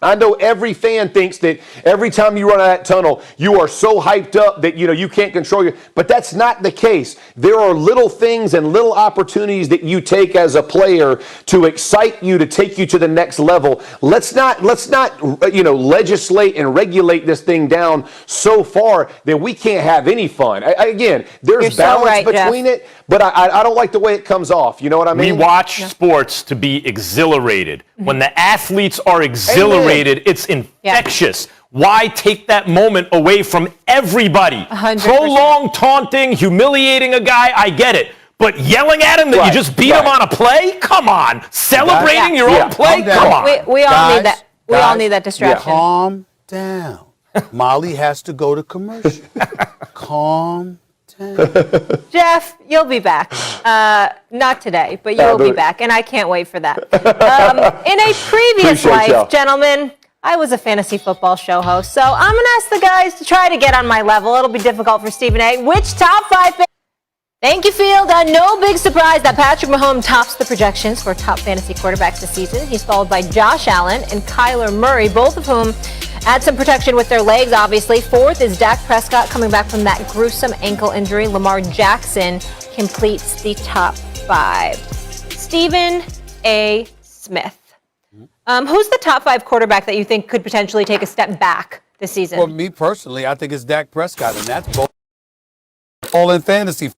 I know every fan thinks that every time you run out of that tunnel, you are so hyped up that, you can't control you. But that's not the case. There are little things and little opportunities that you take as a player to excite you, to take you to the next level. Let's not legislate and regulate this thing down so far that we can't have any fun. Again, there's balance between it, but I don't like the way it comes off. You know what I mean? We watch sports to be exhilarated. When the athletes are exhilarated, it's infectious. Why take that moment away from everybody? 100%. Prolonged taunting, humiliating a guy, I get it. But yelling at him that you just beat him on a play? Come on. Celebrating your own play? Come on. We all need that. We all need that distraction. Calm down. Molly has to go to commercial. Calm down. Jeff, you'll be back. Not today, but you'll be back, and I can't wait for that. In a previous life, gentlemen, I was a fantasy football show host, so I'm going to ask the guys to try to get on my level. It'll be difficult for Stephen A. Which top 5... Thank you, Field. No big surprise that Patrick Mahomes tops the projections for top fantasy quarterbacks this season. He's followed by Josh Allen and Kyler Murray, both of whom add some protection with their legs, obviously. Fourth is Dak Prescott coming back from that gruesome ankle injury. Lamar Jackson completes the top 5. Stephen A. Smith. Who's the top 5 quarterback that you think could potentially take a step back this season? For me personally, I think it's Dak Prescott, and that's both all in fantasy.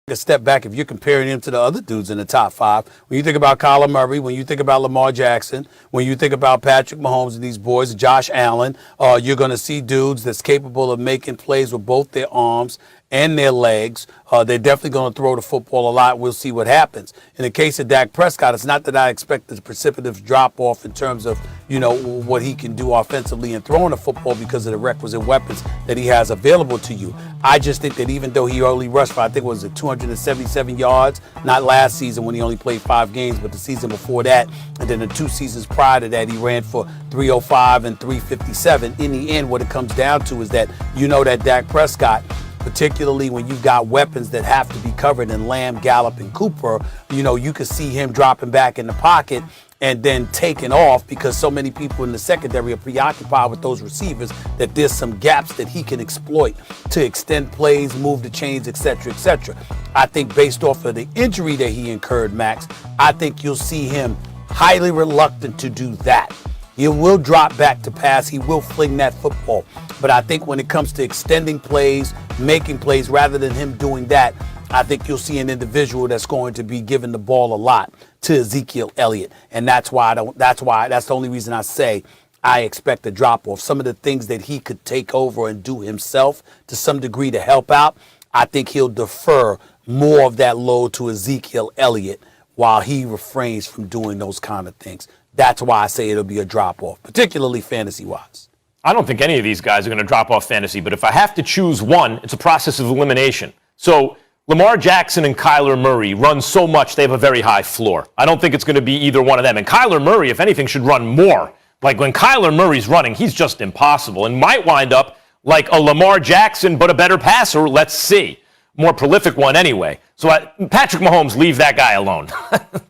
A step back if you're comparing him to the other dudes in the top 5. When you think about Kyler Murray, when you think about Lamar Jackson, when you think about Patrick Mahomes and these boys, Josh Allen, you're going to see dudes that's capable of making plays with both their arms and their legs. They're definitely going to throw the football a lot. We'll see what happens. In the case of Dak Prescott, it's not that I expect a precipitous drop off in terms of, what he can do offensively and throwing the football because of the requisite weapons that he has available to you. I just think that even though he only rushed for, I think it was 277 yards, not last season when he only played 5 games, but the season before that, and then the 2 seasons prior to that, he ran for 305 and 357. In the end, what it comes down to is that that Dak Prescott, particularly when you've got weapons that have to be covered in Lamb, Gallup, and Cooper, you could see him dropping back in the pocket and then taking off because so many people in the secondary are preoccupied with those receivers that there's some gaps that he can exploit to extend plays, move the chains, etc., etc. I think based off of the injury that he incurred, Max, I think you'll see him highly reluctant to do that. He will drop back to pass. He will fling that football. But I think when it comes to extending plays, making plays, rather than him doing that, I think you'll see an individual that's going to be giving the ball a lot to Ezekiel Elliott. And that's the only reason I say I expect a drop off. Some of the things that he could take over and do himself to some degree to help out, I think he'll defer more of that load to Ezekiel Elliott while he refrains from doing those kind of things. That's why I say it'll be a drop-off, particularly fantasy-wise. I don't think any of these guys are going to drop off fantasy, but if I have to choose one, it's a process of elimination. So Lamar Jackson and Kyler Murray run so much, they have a very high floor. I don't think it's going to be either one of them. And Kyler Murray, if anything, should run more. Like when Kyler Murray's running, he's just impossible and might wind up like a Lamar Jackson, but a better passer. Let's see. More prolific one anyway. So Patrick Mahomes, leave that guy alone.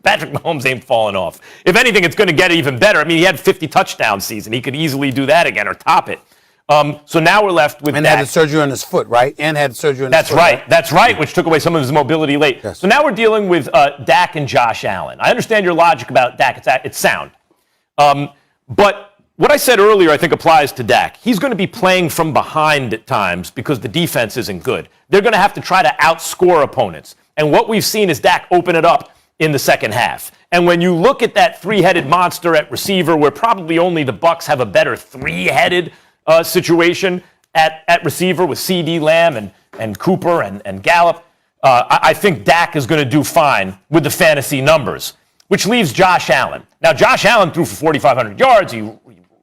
Patrick Mahomes ain't falling off. If anything, it's going to get even better. I mean, he had 50 touchdown season. He could easily do that again or top it. So now we're left with And had the surgery on his foot, right? And had surgery on his foot. That's right, which took away some of his mobility late. Yes. So now we're dealing with Dak and Josh Allen. I understand your logic about Dak. It's sound. But what I said earlier, I think, applies to Dak. He's going to be playing from behind at times because the defense isn't good. They're going to have to try to outscore opponents. And what we've seen is Dak open it up in the second half. And when you look at that three-headed monster at receiver, where probably only the Bucs have a better three-headed situation at receiver with CD Lamb and Cooper and Gallup, I think Dak is going to do fine with the fantasy numbers, which leaves Josh Allen. Now, Josh Allen threw for 4,500 yards. He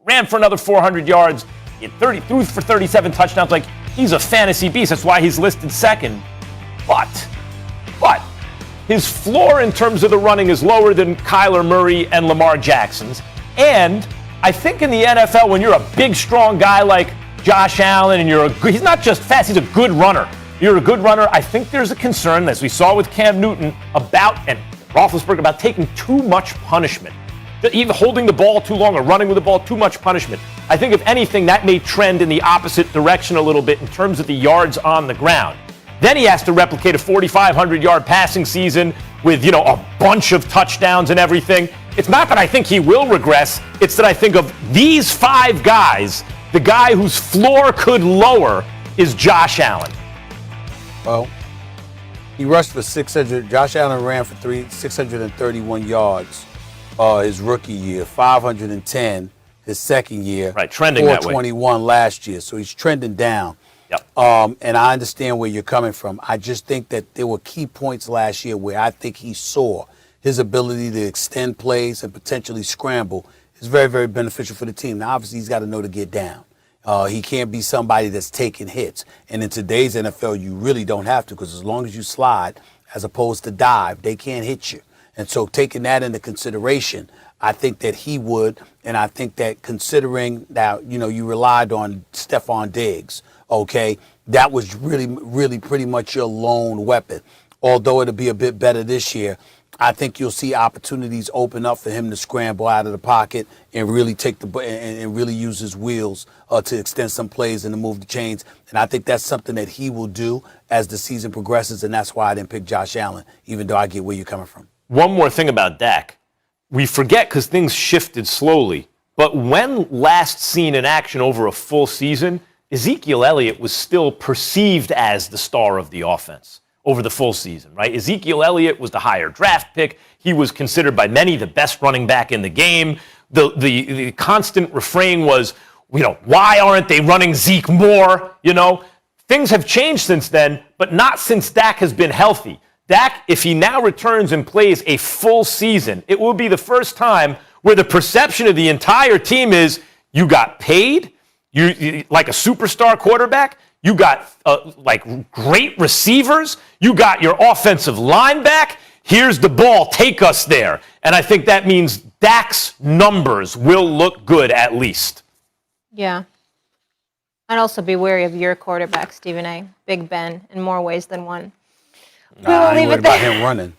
ran for another 400 yards. He threw for 37 touchdowns. Like, he's a fantasy beast. That's why he's listed second. But his floor in terms of the running is lower than Kyler Murray and Lamar Jackson's. And I think in the NFL, when you're a big, strong guy like Josh Allen, and he's not just fast, he's a good runner. You're a good runner. I think there's a concern, as we saw with Cam Newton, and Roethlisberger, about taking too much punishment. Even holding the ball too long or running with the ball, too much punishment. I think, if anything, that may trend in the opposite direction a little bit in terms of the yards on the ground. Then he has to replicate a 4,500-yard passing season with, a bunch of touchdowns and everything. It's not that I think he will regress. It's that I think of these 5 guys, the guy whose floor could lower is Josh Allen. Well, he rushed for 600. Josh Allen ran for 631 yards his rookie year, 510 his second year. Right, trending that way. 421 last year, so he's trending down. Yep. And I understand where you're coming from. I just think that there were key points last year where I think he saw his ability to extend plays and potentially scramble is very, very beneficial for the team. Now, obviously, he's got to know to get down. He can't be somebody that's taking hits. And in today's NFL, you really don't have to, because as long as you slide as opposed to dive, they can't hit you. And so taking that into consideration, I think that he would. And I think that considering that, you relied on Stephon Diggs, okay, that was really, really pretty much your lone weapon. Although it'll be a bit better this year, I think you'll see opportunities open up for him to scramble out of the pocket and really and really use his wheels to extend some plays and to move the chains. And I think that's something that he will do as the season progresses, and that's why I didn't pick Josh Allen, even though I get where you're coming from. One more thing about Dak. We forget because things shifted slowly, but when last seen in action over a full season, Ezekiel Elliott was still perceived as the star of the offense over the full season, right? Ezekiel Elliott was the higher draft pick. He was considered by many the best running back in the game. The constant refrain was, why aren't they running Zeke more? Things have changed since then, but not since Dak has been healthy. Dak, if he now returns and plays a full season, it will be the first time where the perception of the entire team is, you got paid, you like a superstar quarterback, you got great receivers, you got your offensive line back, here's the ball, take us there. And I think that means Dak's numbers will look good at least. Yeah. I'd also be wary of your quarterback, Stephen A. Big Ben, in more ways than one. I ain't worried about him running.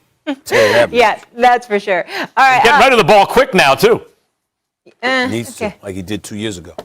Yeah, that's for sure. All right. Getting rid of the ball quick now, too. Needs to, like he did 2 years ago.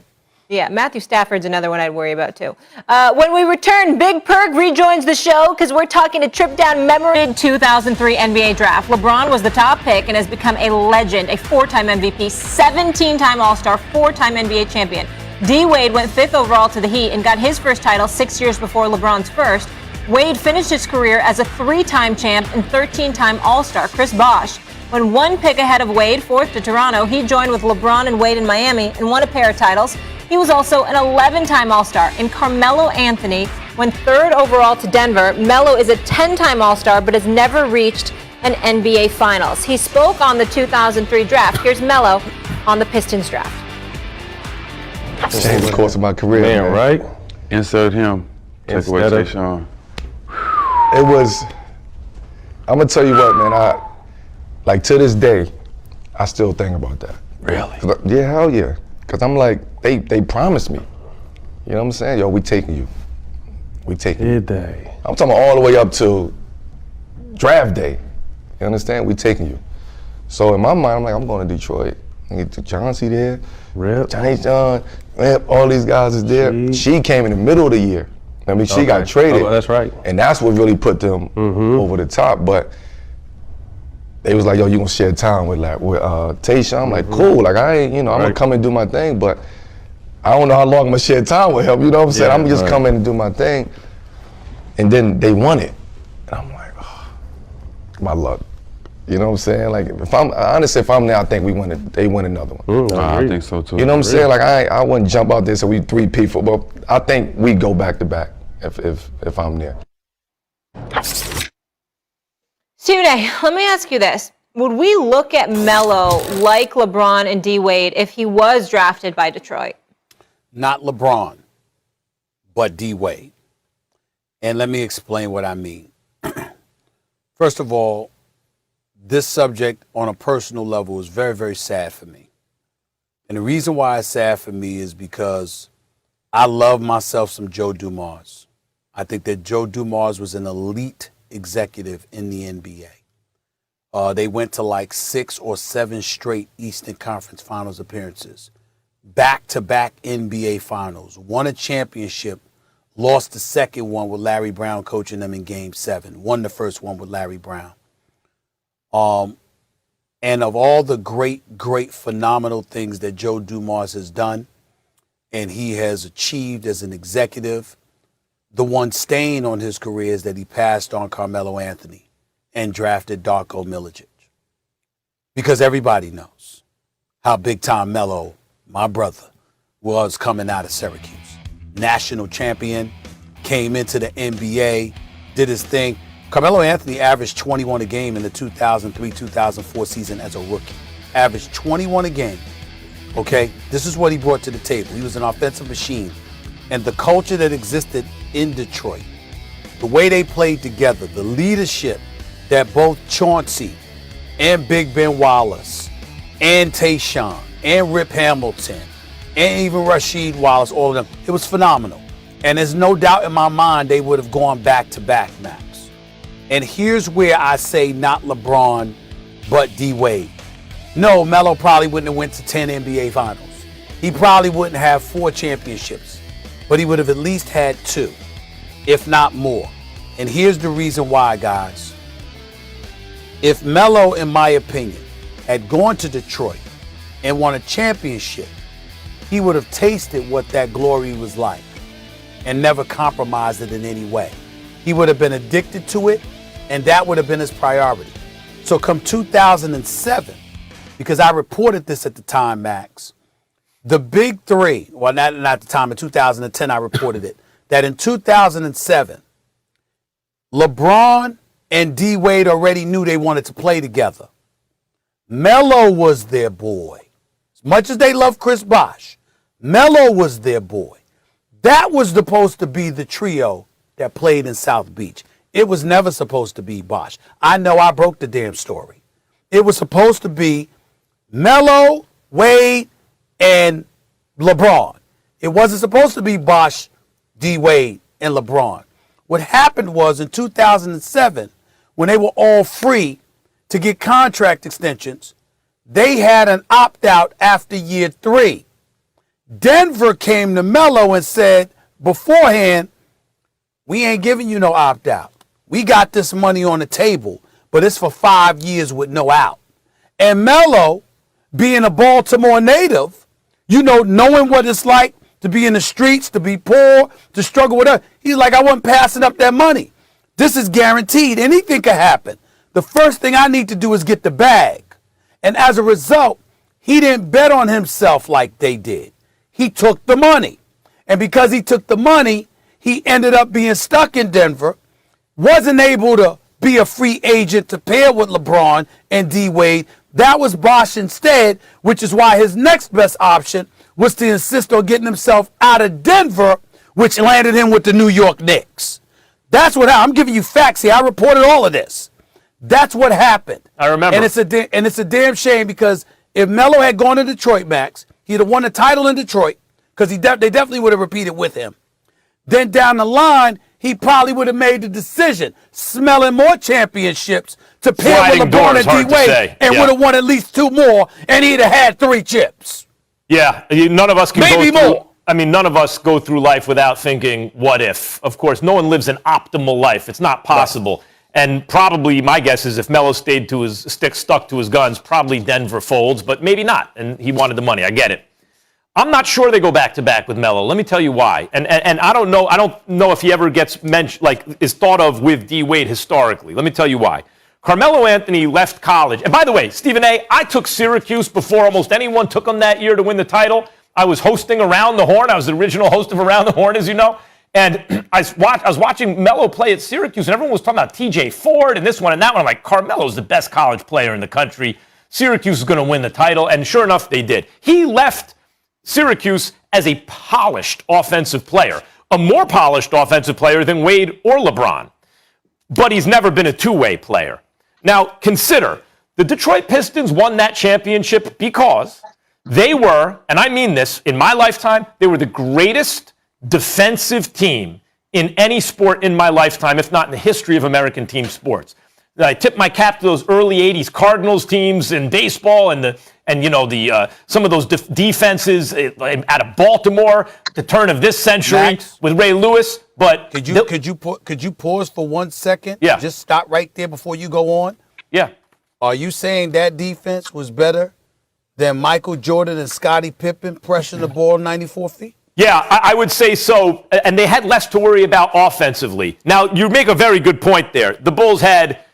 Yeah, Matthew Stafford's another one I'd worry about, too. When we return, Big Perk rejoins the show because we're talking a trip down memory 2003 NBA draft. LeBron was the top pick and has become a legend, a 4-time MVP, 17-time All-Star, 4-time NBA champion. D. Wade went 5th overall to the Heat and got his first title 6 years before LeBron's first. Wade finished his career as a 3-time champ and 13-time All-Star. Chris Bosh went 1 pick ahead of Wade, 4th to Toronto. He joined with LeBron and Wade in Miami and won a pair of titles. He was also an 11-time All-Star. And Carmelo Anthony went 3rd overall to Denver. Melo is a 10-time All-Star but has never reached an NBA Finals. He spoke on the 2003 draft. Here's Melo on the Pistons draft. Changed the course of my career, man. Right? Insert him. Take away Tayshaun. It was, I'm going to tell you what, man, to this day, I still think about that. Really? Yeah, hell yeah. Because I'm like, they promised me. You know what I'm saying? Yo, we taking you. We taking you. Did they? I'm talking all the way up to draft day. You understand? We taking you. So in my mind, I'm like, I'm going to Detroit. I get Chauncey there. Rip. Johnny John, Rip, all these guys is there. She came in the middle of the year. I mean, she got traded. Oh, that's right. And that's what really put them over the top. But they was like, yo, you gonna share time with Tayshaun? I'm like, cool. Like, I ain't, I'm gonna come and do my thing, but I don't know how long I'm gonna share time with him. You know what I'm saying? I'm just coming and do my thing. And then they won it. And I'm like, oh, my luck. You know what I'm saying? Like, honestly, if I'm there, I think they win another one. I think so too. You know what I'm saying? Like, I wouldn't jump out there so we 3-peat football. I think we go back to back if I'm there. Stephen A., let me ask you this. Would we look at Melo like LeBron and D. Wade if he was drafted by Detroit? not LeBron, but D. Wade. And let me explain what I mean. First of all, this subject on a personal level is very, very sad for me. And the reason why it's sad for me is because I love myself some Joe Dumars. I think that Joe Dumars was an elite executive in the NBA. They went to like 6 or 7 straight Eastern Conference Finals appearances, back-to-back NBA Finals, won a championship, lost the second one with Larry Brown coaching them in Game 7, won the first one with Larry Brown. And of all the great, great, phenomenal things that Joe Dumars has done and he has achieved as an executive, the one stain on his career is that he passed on Carmelo Anthony and drafted Darko Milicic. Because everybody knows how big time Melo, my brother, was coming out of Syracuse. National champion, came into the NBA, did his thing. Carmelo Anthony averaged 21 a game in the 2003-2004 season as a rookie. Averaged 21 a game, okay? This is what he brought to the table. He was an offensive machine. And the culture that existed in Detroit, the way they played together, the leadership that both Chauncey and Big Ben Wallace and Tayshaun and Rip Hamilton and even Rasheed Wallace, all of them, it was phenomenal. And there's no doubt in my mind they would have gone back-to-back, Max. And here's where I say not LeBron, but D. Wade. No, Melo probably wouldn't have went to 10 NBA Finals. He probably wouldn't have 4 championships, but he would have at least had 2, if not more. And here's the reason why, guys. If Melo, in my opinion, had gone to Detroit and won a championship, he would have tasted what that glory was like and never compromised it in any way. He would have been addicted to it, and that would have been his priority. So come 2007, because I reported this at the time, Max, the big three, well, not at the time, in 2010 I reported it, that in 2007, LeBron and D. Wade already knew they wanted to play together. Melo was their boy. As much as they love Chris Bosh, Melo was their boy. That was supposed to be the trio that played in South Beach. It was never supposed to be Bosh. I know I broke the damn story. It was supposed to be Melo, Wade, and LeBron. It wasn't supposed to be Bosh, D. Wade, and LeBron. What happened was in 2007, when they were all free to get contract extensions, they had an opt-out after year 3. Denver came to Melo and said beforehand, we ain't giving you no opt-out. We got this money on the table, but it's for 5 years with no out. And Melo, being a Baltimore native, you know, knowing what it's like to be in the streets, to be poor, to struggle with it, he's like, I wasn't passing up that money. This is guaranteed. Anything could happen. The first thing I need to do is get the bag. And as a result, he didn't bet on himself like they did. He took the money. And because he took the money, he ended up being stuck in Denver, wasn't able to be a free agent to pair with LeBron and D. Wade. That was Bosh instead, which is why his next best option was to insist on getting himself out of Denver, which landed him with the New York Knicks. That's what happened. I'm giving you facts here. I reported all of this. That's what happened. I remember. And it's a damn shame because if Melo had gone to Detroit, Max, he'd have won the title in Detroit because they definitely would have repeated with him. Then down the line, he probably would have made the decision, smelling more championships to pair with LeBron and D. Wade, and would have won at least 2 more, and he'd have had 3 chips. Yeah, none of us can maybe go through, more. I mean, none of us go through life without thinking, what if? Of course, no one lives an optimal life. It's not possible. Right. And probably my guess is if Melo stuck to his guns, probably Denver folds, but maybe not. And he wanted the money. I get it. I'm not sure they go back-to-back with Melo. Let me tell you why. And I don't know if he ever gets mentioned, like is thought of with D. Wade historically. Let me tell you why. Carmelo Anthony left college. And by the way, Stephen A., I took Syracuse before almost anyone took them that year to win the title. I was hosting Around the Horn. I was the original host of Around the Horn, as you know. And I was watching Melo play at Syracuse, and everyone was talking about T.J. Ford and this one and that one. I'm like, Carmelo's the best college player in the country. Syracuse is going to win the title. And sure enough, they did. He left Syracuse as a polished offensive player, a more polished offensive player than Wade or LeBron. But he's never been a two-way player. Now, consider, the Detroit Pistons won that championship because they were, and I mean this, in my lifetime, they were the greatest defensive team in any sport in my lifetime, if not in the history of American team sports. I tip my cap to those early 80s Cardinals teams in baseball and some of those defenses out of Baltimore, the turn of this century Max, with Ray Lewis. But could you pause for 1 second? Yeah. Just stop right there before you go on. Yeah. Are you saying that defense was better than Michael Jordan and Scottie Pippen pressuring the ball 94 feet? Yeah, I would say so. And they had less to worry about offensively. Now, you make a very good point there. The Bulls had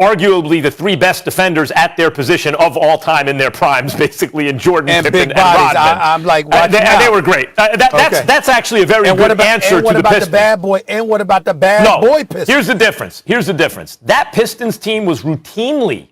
arguably the three best defenders at their position of all time in their primes, basically, in Jordan, And Pippen, big bodies. and Rodman. I'm like, they were great. That's actually a very good answer to the Pistons. What about the bad boy? And what about the bad boy Pistons? Here's the difference. That Pistons team was routinely,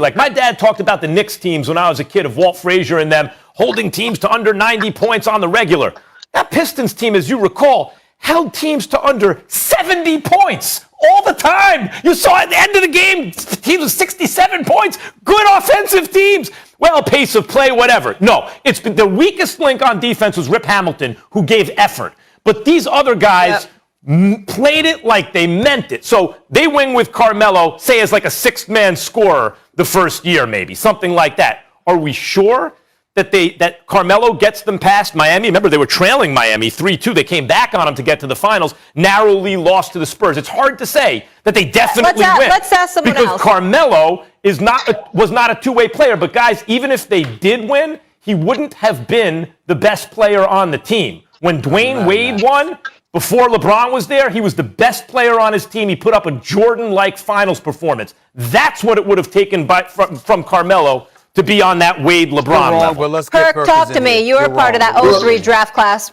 like my dad talked about the Knicks teams when I was a kid, of Walt Frazier and them holding teams to under 90 points on the regular. That Pistons team, as you recall, held teams to under 70 points all the time. You saw at the end of the game, teams with 67 points, good offensive teams. Well, pace of play, whatever. No, it's been the weakest link on defense was Rip Hamilton, who gave effort. But these other guys played it like they meant it. So they win with Carmelo, say as like a sixth-man scorer the first year, maybe, something like that. Are we sure that Carmelo gets them past Miami? Remember, they were trailing Miami 3-2. They came back on them to get to the finals, narrowly lost to the Spurs. It's hard to say that they definitely win. Let's ask someone because else. Carmelo was not a two-way player. But, guys, even if they did win, he wouldn't have been the best player on the team. When Dwayne Wade won, before LeBron was there, he was the best player on his team. He put up a Jordan-like finals performance. That's what it would have taken from Carmelo to be on that Wade-LeBron level. But let's get Kirk, talk to me. You were part of that 03 draft class.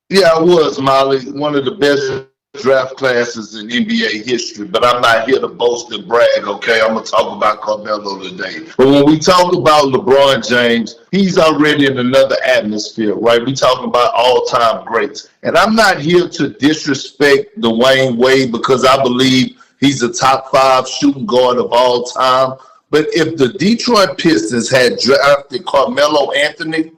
Yeah, I was, Molly. One of the best draft classes in NBA history, but I'm not here to boast and brag, okay? I'm going to talk about Carmelo today. But when we talk about LeBron James, he's already in another atmosphere, right? We talking about all-time greats. And I'm not here to disrespect Dwayne Wade because I believe he's a top 5 shooting guard of all time. But if the Detroit Pistons had drafted Carmelo Anthony,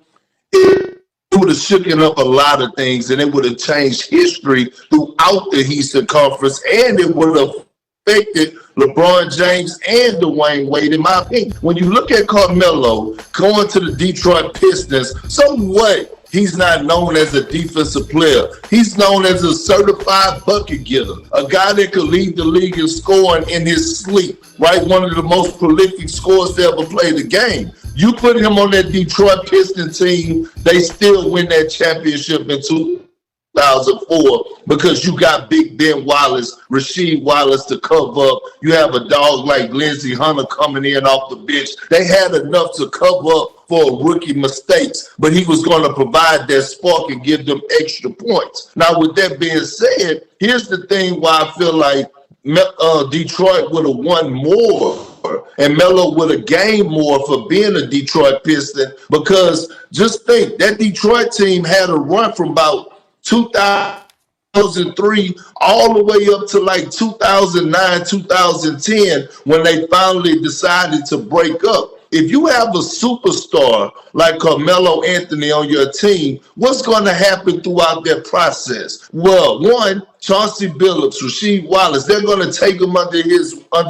it would have shooken up a lot of things, and it would have changed history throughout the Eastern Conference, and it would have affected LeBron James and Dwayne Wade, in my opinion. When you look at Carmelo going to the Detroit Pistons, so what? He's not known as a defensive player. He's known as a certified bucket getter, a guy that could lead the league in scoring in his sleep, right? One of the most prolific scorers to ever play the game. You put him on that Detroit Pistons team, they still win that championship in 2004 because you got Big Ben Wallace, Rasheed Wallace to cover up. You have a dog like Lindsey Hunter coming in off the bench. They had enough to cover up for rookie mistakes, but he was going to provide that spark and give them extra points. Now, with that being said, here's the thing why I feel like Detroit would have won more and Melo would have gained more for being a Detroit Piston, because just think, that Detroit team had a run from about 2003 all the way up to like 2009, 2010 when they finally decided to break up. If you have a superstar like Carmelo Anthony on your team, what's going to happen throughout that process? Well, one, Chauncey Billups, Rasheed Wallace, they're going to take him under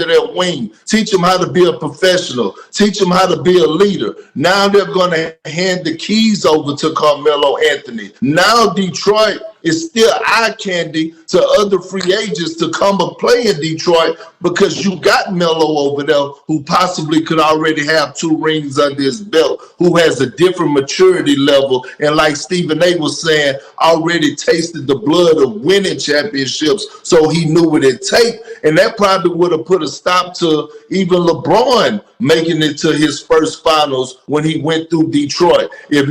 their wing, teach him how to be a professional, teach him how to be a leader. Now they're going to hand the keys over to Carmelo Anthony. Now Detroit is still eye candy to other free agents to come and play in Detroit because you got Melo over there who possibly could already have 2 rings under his belt, who has a different maturity level, and like Stephen A was saying, already tasted the blood of winning championships, so he knew what it take, and that probably would have put a stop to even LeBron making it to his first finals when he went through Detroit. If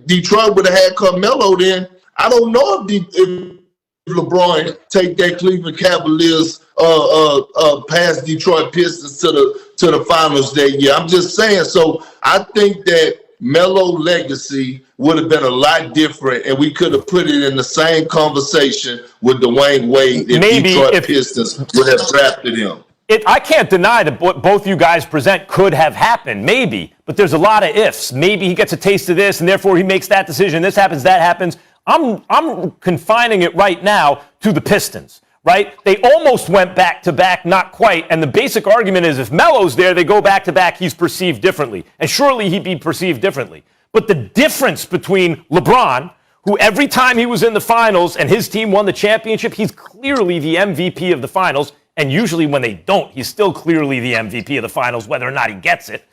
Detroit would have had Carmelo, then I don't know if LeBron take that Cleveland Cavaliers past Detroit Pistons to the finals that year. I'm just saying. So I think that Melo's legacy would have been a lot different, and we could have put it in the same conversation with Dwayne Wade if Detroit Pistons would have drafted him. I can't deny that what both you guys present could have happened, maybe, but there's a lot of ifs. Maybe he gets a taste of this, and therefore he makes that decision. This happens, that happens. I'm confining it right now to the Pistons, right? They almost went back-to-back, not quite, and the basic argument is if Melo's there, they go back-to-back, he's perceived differently, and surely he'd be perceived differently. But the difference between LeBron, who every time he was in the finals and his team won the championship, he's clearly the MVP of the finals, and usually when they don't, he's still clearly the MVP of the finals, whether or not he gets it.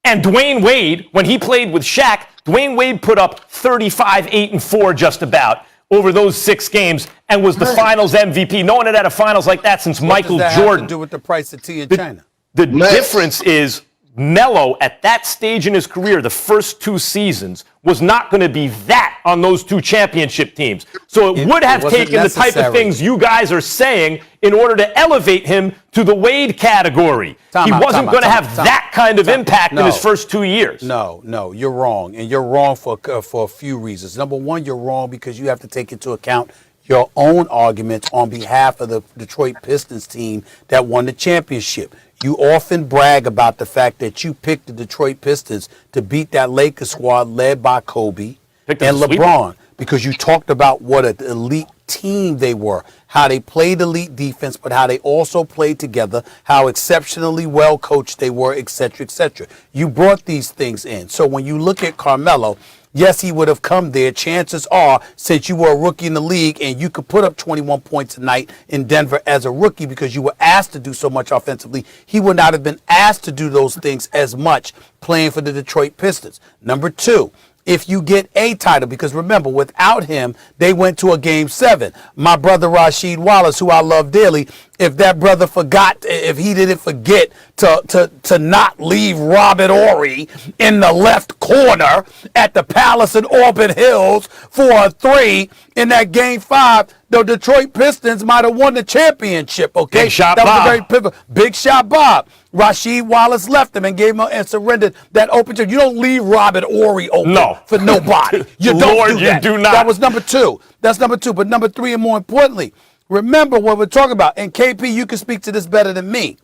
And Dwayne Wade, when he played with Shaq, Dwayne Wade put up 35, 8, and 4 just about over those 6 games and was the finals MVP. No one had had a finals like that since Michael Jordan. What does that have to do with the price of tea in China? The difference is Melo, at that stage in his career, the first 2 seasons, was not going to be that on those 2 championship teams. So it would have taken the type of things you guys are saying in order to elevate him to the Wade category. He wasn't going to have that kind of impact in his first 2 years. No, you're wrong. And you're wrong for a few reasons. Number one, you're wrong because you have to take into account your own arguments on behalf of the Detroit Pistons team that won the championship. You often brag about the fact that you picked the Detroit Pistons to beat that Lakers squad led by Kobe and LeBron because you talked about what an elite team they were, how they played elite defense, but how they also played together, how exceptionally well coached they were, et cetera, et cetera. You brought these things in. So when you look at Carmelo, yes, he would have come there. Chances are, since you were a rookie in the league and you could put up 21 points a night in Denver as a rookie because you were asked to do so much offensively, he would not have been asked to do those things as much playing for the Detroit Pistons. Number 2, if you get a title, because remember, without him, they went to a Game 7. My brother Rasheed Wallace, who I love dearly, if that brother forgot, if he didn't forget to not leave Robert Horry in the left corner at the Palace in Auburn Hills for a 3 in that Game 5, the Detroit Pistons might have won the championship, okay? Big shot that Bob. was a very pivotal. Big shot Bob. Rasheed Wallace left him and gave him and surrendered that open chance. You don't leave Robert Horry open for nobody. You don't Lord, do that. You do not. That was number 2. That's number 2. But number 3, and more importantly, remember what we're talking about. And KP, you can speak to this better than me.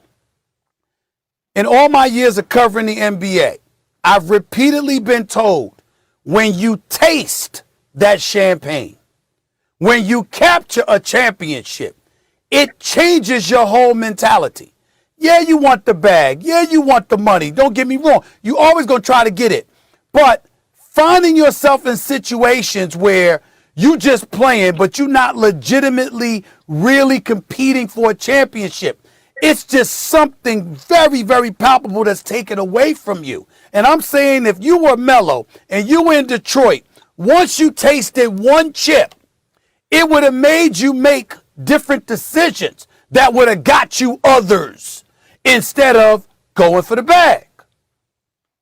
In all my years of covering the NBA, I've repeatedly been told when you taste that champagne, when you capture a championship, it changes your whole mentality. Yeah, you want the bag. Yeah, you want the money. Don't get me wrong. You always going to try to get it. But finding yourself in situations where you just playing, but you're not legitimately really competing for a championship, it's just something very, very palpable that's taken away from you. And I'm saying if you were Melo and you were in Detroit, once you tasted one chip, it would have made you make different decisions that would have got you others instead of going for the bag.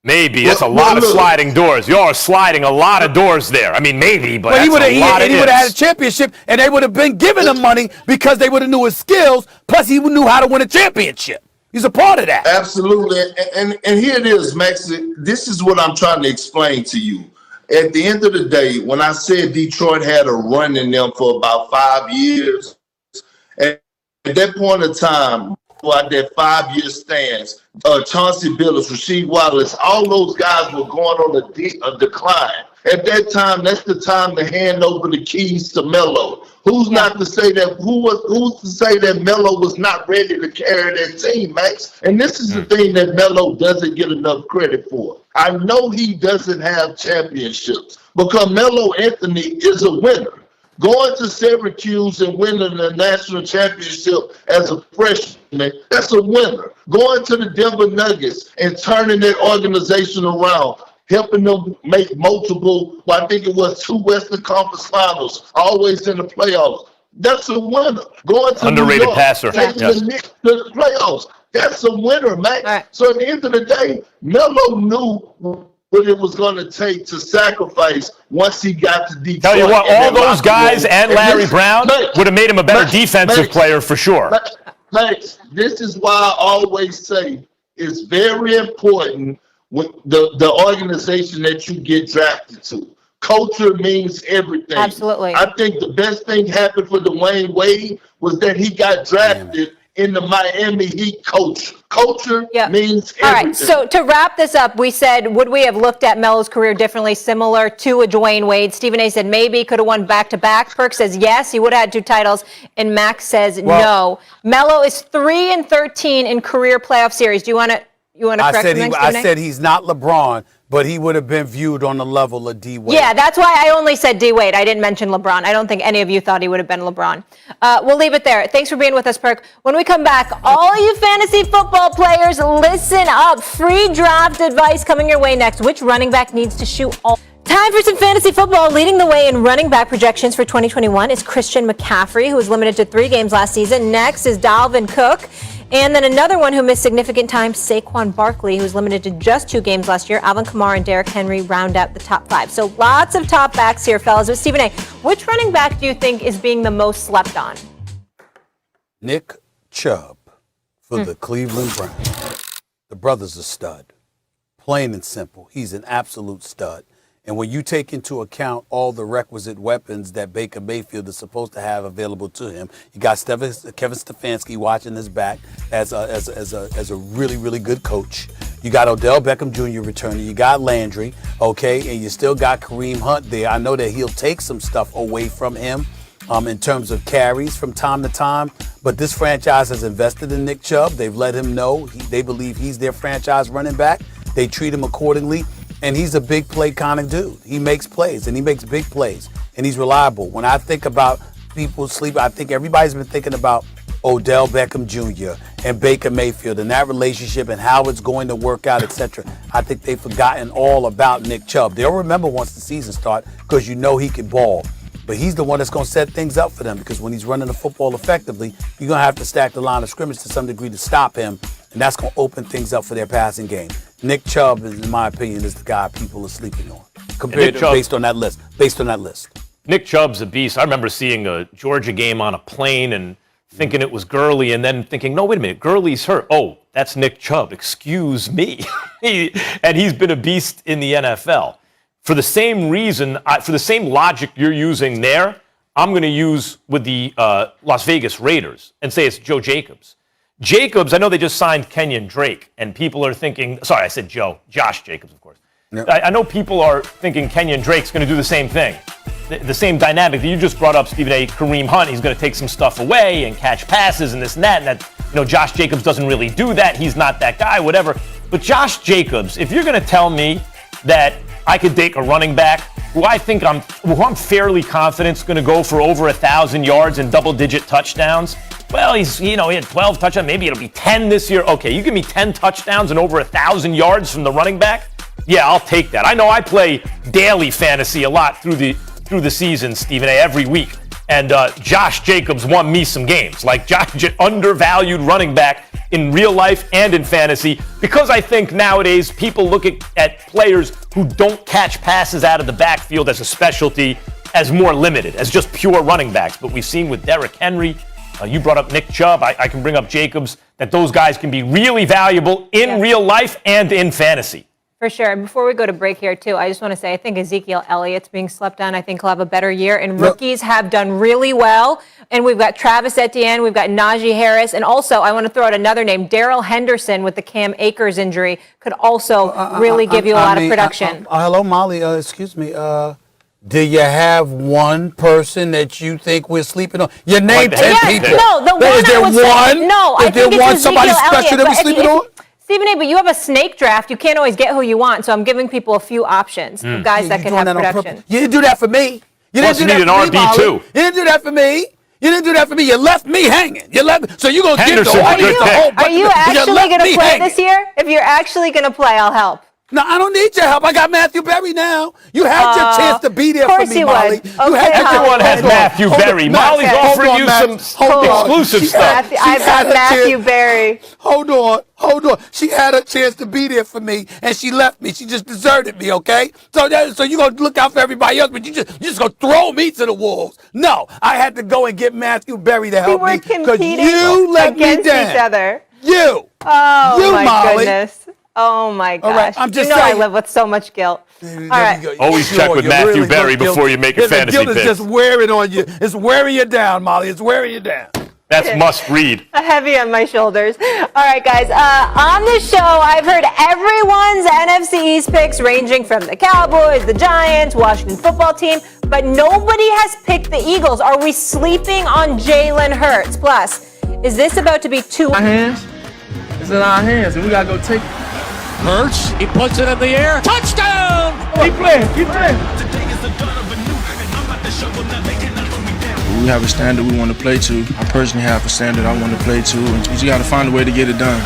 Maybe. That's a lot of sliding doors. You're sliding a lot of doors there. I mean, maybe, but that's a lot of ifs. He would have had a championship, and they would have been giving him money because they would have knew his skills, plus he knew how to win a championship. He's a part of that. Absolutely. And here it is, Max. This is what I'm trying to explain to you. At the end of the day, when I said Detroit had a run in them for about 5 years, at that point in time, at that 5-year stance, Chauncey Billups, Rasheed Wallace, all those guys were going on a decline. At that time, that's the time to hand over the keys to Melo. Who's to say that Melo was not ready to carry that team, Max? And this is the thing that Melo doesn't get enough credit for. I know he doesn't have championships because Melo Anthony is a winner. Going to Syracuse and winning the national championship as a freshman, that's a winner. Going to the Denver Nuggets and turning that organization around, helping them make multiple, I think it was 2 Western Conference Finals, always in the playoffs. That's a winner. Going to underrated New York, passer. taking the Knicks to the playoffs. That's a winner, man. Right. So at the end of the day, Melo knew what it was going to take to sacrifice once he got to Detroit. Tell you what, all those guys and Larry Brown would have made him a better defensive player for sure. Max, this is why I always say it's very important the organization that you get drafted to. Culture means everything. Absolutely. I think the best thing happened for Dwayne Wade was that he got drafted in the Miami Heat culture. Culture means everything. All right, so to wrap this up, we said, would we have looked at Melo's career differently, similar to a Dwayne Wade? Stephen A. said maybe, could have won back-to-back. Perk says yes, he would have had 2 titles. And Max says no. Melo is 3-13 in career playoff series. Do you want to correct him? I said he's not LeBron, but he would have been viewed on the level of D. Wade. Yeah, that's why I only said D. Wade. I didn't mention LeBron. I don't think any of you thought he would have been LeBron. We'll leave it there. Thanks for being with us, Perk. When we come back, all you fantasy football players, listen up. Free draft advice coming your way next. Which running back needs to shoot all? Time for some fantasy football. Leading the way in running back projections for 2021 is Christian McCaffrey, who was limited to 3 games last season. Next is Dalvin Cook. And then another one who missed significant time, Saquon Barkley, who was limited to just 2 games last year. Alvin Kamara and Derrick Henry round out the top 5. So lots of top backs here, fellas. With Stephen A., which running back do you think is being the most slept on? Nick Chubb for the Cleveland Browns. The brother's a stud. Plain and simple. He's an absolute stud. And when you take into account all the requisite weapons that Baker Mayfield is supposed to have available to him, you got Kevin Stefanski watching his back as a really, really good coach. You got Odell Beckham Jr. returning. You got Landry, okay, and you still got Kareem Hunt there. I know that he'll take some stuff away from him in terms of carries from time to time, but this franchise has invested in Nick Chubb. They've let him know they believe he's their franchise running back. They treat him accordingly. And he's a big play kind of dude. He makes plays, and he makes big plays, and he's reliable. When I think about people sleeping, I think everybody's been thinking about Odell Beckham Jr. and Baker Mayfield and that relationship and how it's going to work out, etc. I think they've forgotten all about Nick Chubb. They'll remember once the season starts because you know he can ball. But he's the one that's going to set things up for them because when he's running the football effectively, you're going to have to stack the line of scrimmage to some degree to stop him, and that's going to open things up for their passing game. Nick Chubb, in my opinion, is the guy people are sleeping on, based on that list. Nick Chubb's a beast. I remember seeing a Georgia game on a plane and thinking it was Gurley, and then thinking, no, wait a minute, Gurley's hurt. Oh, that's Nick Chubb. Excuse me. And he's been a beast in the NFL. For the same reason, for the same logic you're using there, I'm going to use with the Las Vegas Raiders and say it's Joe Jacobs. Jacobs, I know they just signed Kenyon Drake, and people are thinking, sorry, I said Josh Jacobs, of course. Yep. I know people are thinking Kenyon Drake's going to do the same thing. The same dynamic that you just brought up, Stephen A. Kareem Hunt, he's going to take some stuff away and catch passes and this and that, Josh Jacobs doesn't really do that. He's not that guy, whatever. But Josh Jacobs, if you're going to tell me that I could take a running back who I'm fairly confident is going to go for over 1,000 yards and double-digit touchdowns. Well, he had 12 touchdowns. Maybe it'll be 10 this year. Okay, you give me 10 touchdowns and over 1,000 yards from the running back? Yeah, I'll take that. I know I play daily fantasy a lot through the season, Stephen A., every week. And Josh Jacobs won me some games. Like Josh, undervalued running back in real life and in fantasy, because I think nowadays people look at players who don't catch passes out of the backfield as a specialty as more limited, as just pure running backs. But we've seen with Derrick Henry, you brought up Nick Chubb, I can bring up Jacobs, that those guys can be really valuable in real life and in fantasy. For sure. And before we go to break here, too, I just want to say I think Ezekiel Elliott's being slept on. I think he'll have a better year. And rookies have done really well. And we've got Travis Etienne, we've got Najee Harris. And also, I want to throw out another name. Darrell Henderson with the Cam Akers injury could also really give you a lot of production. Hello, Molly. Excuse me. Do you have one person that you think we're sleeping on? You named 10 people. No, the one Is there I was one? Saying, no, I think it's Ezekiel somebody special that we're sleeping on? Stephen A., but you have a snake draft. You can't always get who you want, so I'm giving people a few options of guys that can have production. You didn't do that for me. You didn't do that for me, Molly. You didn't do that for me. You didn't do that for me. You left me hanging. So you're going to give the whole bunch. Are you actually going to play this year? If you're actually going to play, I'll help. No, I don't need your help. I got Matthew Berry now. You had your chance to be there for me, Molly. Everyone has Matthew Berry. Molly's offering you some exclusive stuff. I've got Matthew Berry. Hold on. She had a chance to be there for me, and she left me. She just deserted me, okay? So you're going to look out for everybody else, but you just going to throw me to the wolves. No, I had to go and get Matthew Berry to help me because you let me down. Against each other. You. Oh, you, my Molly. goodness. Oh my gosh. All right, I'm just you know saying. I live with so much guilt. There All right. you go. Always Sure, check with you Matthew really Berry got guilt. before you make a The fantasy guilt is pick. just wearing on you. It's wearing you down, Molly. It's wearing you down. That's must read. Heavy on my shoulders. All right, guys. On this show, I've heard everyone's NFC East picks ranging from the Cowboys, the Giants, Washington football team, but nobody has picked the Eagles. Are we sleeping on Jalen Hurts? Plus, is this about to be too... Our hands. It's in our hands, and we got to go take it. Hurts, he puts it in the air. Touchdown! Keep playing, keep playing. We have a standard we want to play to. I personally have a standard I want to play to, and you just got to find a way to get it done.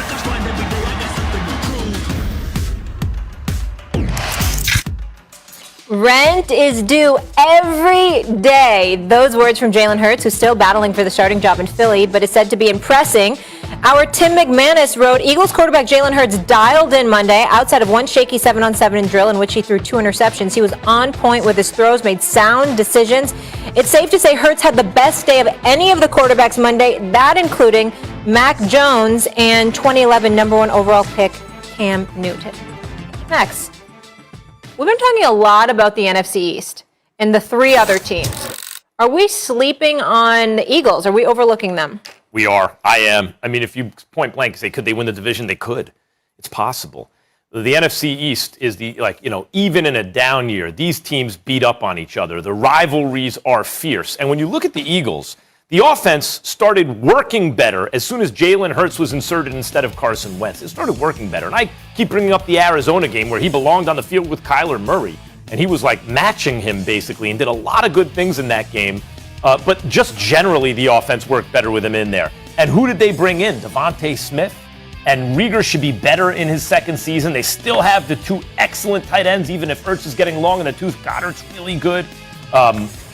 Rent is due every day. Those words from Jalen Hurts, who's still battling for the starting job in Philly, but is said to be impressing. Our Tim McManus wrote, Eagles quarterback Jalen Hurts dialed in Monday. Outside of one shaky 7-on-7 drill in which he threw 2 interceptions, he was on point with his throws, made sound decisions. It's safe to say Hurts had the best day of any of the quarterbacks Monday, that including Mac Jones and 2011 number 1 overall pick Cam Newton. Next. We've been talking a lot about the NFC East and the 3 other teams. Are we sleeping on the Eagles? Are we overlooking them? We are. I am. I mean, if you point blank say, could they win the division? They could. It's possible. The NFC East is even in a down year, these teams beat up on each other. The rivalries are fierce. And when you look at the Eagles, the offense started working better as soon as Jalen Hurts was inserted instead of Carson Wentz. It started working better. And I keep bringing up the Arizona game where he belonged on the field with Kyler Murray. And he was like matching him basically and did a lot of good things in that game. But just generally, the offense worked better with him in there. And who did they bring in? Devontae Smith. And Rieger should be better in his second season. They still have the 2 excellent tight ends, even if Ertz is getting long in the tooth. Goddard's really good.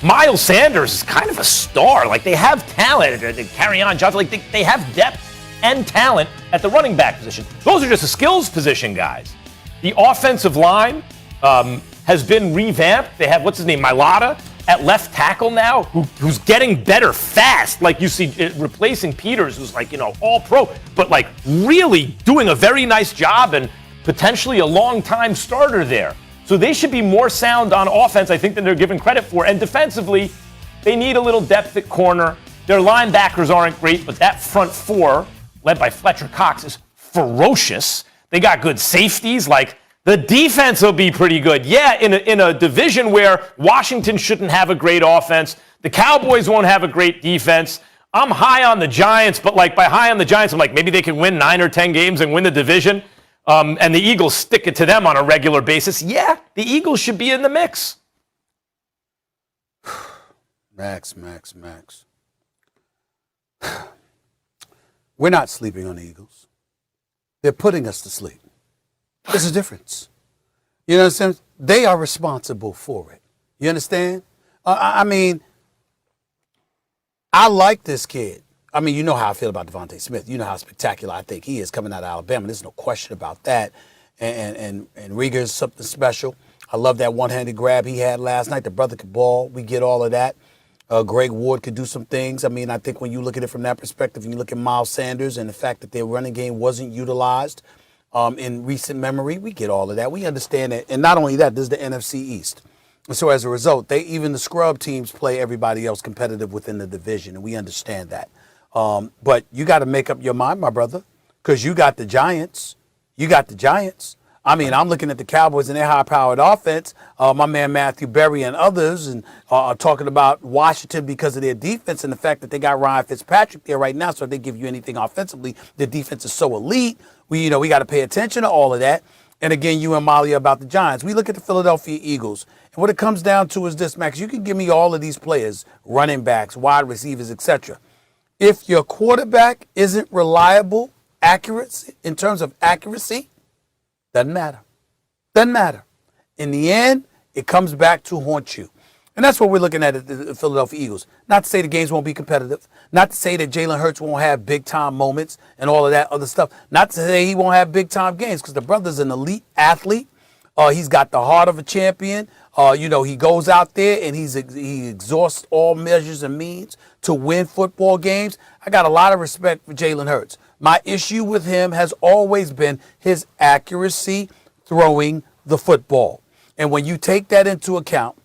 Miles Sanders is kind of a star. Like, they have talent. Carry on, Johnson. Like, they have depth and talent at the running back position. Those are just the skills position guys. The offensive line has been revamped. They have, Mailata at left tackle now, who's getting better fast. Like you see, replacing Peters, who's all pro, but really doing a very nice job and potentially a long-time starter there. So they should be more sound on offense, I think, than they're given credit for. And defensively, they need a little depth at corner. Their linebackers aren't great, but that front 4, led by Fletcher Cox, is ferocious. They got good safeties, the defense will be pretty good. Yeah, in a division where Washington shouldn't have a great offense, the Cowboys won't have a great defense. I'm high on the Giants, but by high on the Giants, I'm maybe they can win 9 or 10 games and win the division. And the Eagles stick it to them on a regular basis. Yeah, the Eagles should be in the mix. Max. We're not sleeping on the Eagles. They're putting us to sleep. There's a difference. You know what I'm saying? They are responsible for it. You understand? I like this kid. I mean, you know how I feel about Devontae Smith. You know how spectacular I think he is coming out of Alabama. There's no question about that. And Rieger is something special. I love that one-handed grab he had last night. The brother could ball. We get all of that. Greg Ward could do some things. I mean, I think when you look at it from that perspective, and you look at Miles Sanders and the fact that their running game wasn't utilized in recent memory, we get all of that. We understand that. And not only that, this is the NFC East. And so as a result, even the scrub teams play everybody else competitive within the division, and we understand that. But you got to make up your mind, my brother, because you got the Giants. I mean, I'm looking at the Cowboys and their high-powered offense. My man Matthew Berry and others and are talking about Washington because of their defense and the fact that they got Ryan Fitzpatrick there right now. So if they give you anything offensively, their defense is so elite. We got to pay attention to all of that. And again, you and Molly about the Giants. We look at the Philadelphia Eagles. And what it comes down to is this, Max. You can give me all of these players, running backs, wide receivers, etc. If your quarterback isn't reliable, accuracy in terms of accuracy, doesn't matter. In the end, it comes back to haunt you. And that's what we're looking at the Philadelphia Eagles. Not to say the games won't be competitive. Not to say that Jalen Hurts won't have big-time moments and all of that other stuff. Not to say he won't have big-time games because the brother's an elite athlete. He's got the heart of a champion. He goes out there and he exhausts all measures and means to win football games. I got a lot of respect for Jalen Hurts. My issue with him has always been his accuracy throwing the football. And when you take that into account,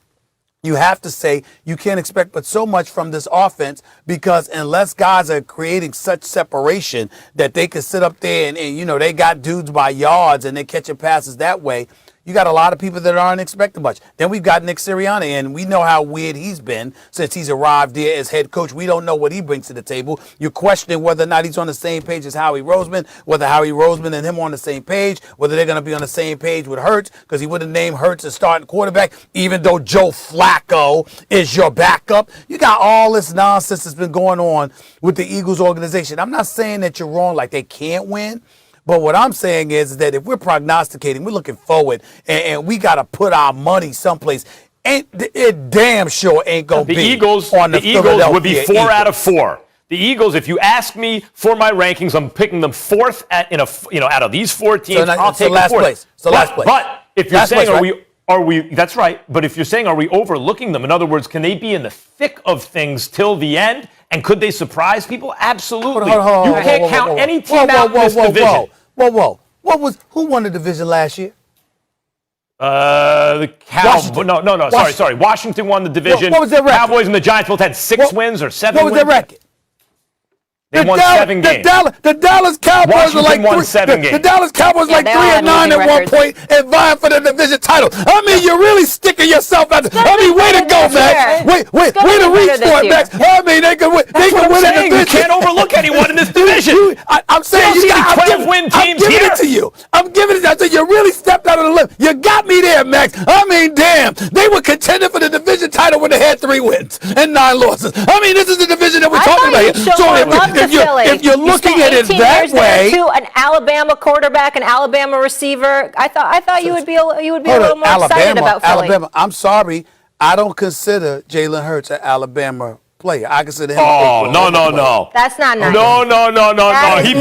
you have to say you can't expect but so much from this offense, because unless guys are creating such separation that they can sit up there and they got dudes by yards and they're catching passes that way, you got a lot of people that aren't expecting much. Then we've got Nick Sirianni, and we know how weird he's been since he's arrived there as head coach. We don't know what he brings to the table. You're questioning whether or not he's on the same page as Howie Roseman, whether Howie Roseman and him are on the same page, whether they're going to be on the same page with Hurts, because he wouldn't name Hurts as starting quarterback, even though Joe Flacco is your backup. You got all this nonsense that's been going on with the Eagles organization. I'm not saying that you're wrong, like they can't win. But what I'm saying is that if we're prognosticating, we're looking forward, and we got to put our money someplace, it damn sure ain't going to be Eagles, on the Eagles would be Philadelphia 4 Eagles. out of 4. The Eagles, if you ask me for my rankings, I'm picking them 4th out of these 4 teams. I'll take last them 4th. place. So last place. But if you're Last saying place, are we that's right. But if you're saying are we overlooking them? In other words, can they be in the thick of things till the end? And could they surprise people? Absolutely. You can't count any team out in this division. Whoa. Who won the division last year? The Cowboys. No. Sorry. Washington won the division. What was their record? Cowboys and the Giants both had 6 wins or 7 wins. What was their record? They won 7 games. The Dallas Cowboys were like won 7 games. The Dallas Cowboys were like 3-9 at one point and vying for the division title. I mean, you're really sticking yourself out. I mean, way to go, Max. Way to reach for it, Max. I mean, they can win. They can win the division. You can't overlook anyone in this division. I'm saying you got 12-win teams I'm giving here. it to you. I'm giving it to you. I said you really stepped out on the limb. You got me there, Max. I mean, damn. They were contending for the division title when they had 3 wins and 9 losses. I mean, this is the division that we're talking about here. So if you're looking at it that way, to an Alabama quarterback, an Alabama receiver, I thought you would be a little more excited about Philly. Alabama. I'm sorry, I don't consider Jalen Hurts an Alabama player. I consider him. Oh, no. That's not nice. No. He's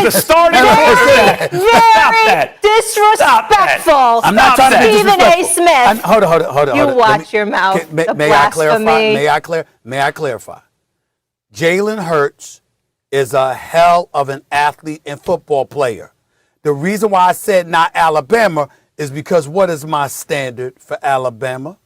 the starting quarterback. Very disrespectful. I'm not trying to be Stephen A. Smith. Hold on. You watch your mouth. May I clarify? May I clarify? Jalen Hurts is a hell of an athlete and football player. The reason why I said not Alabama is because what is my standard for Alabama?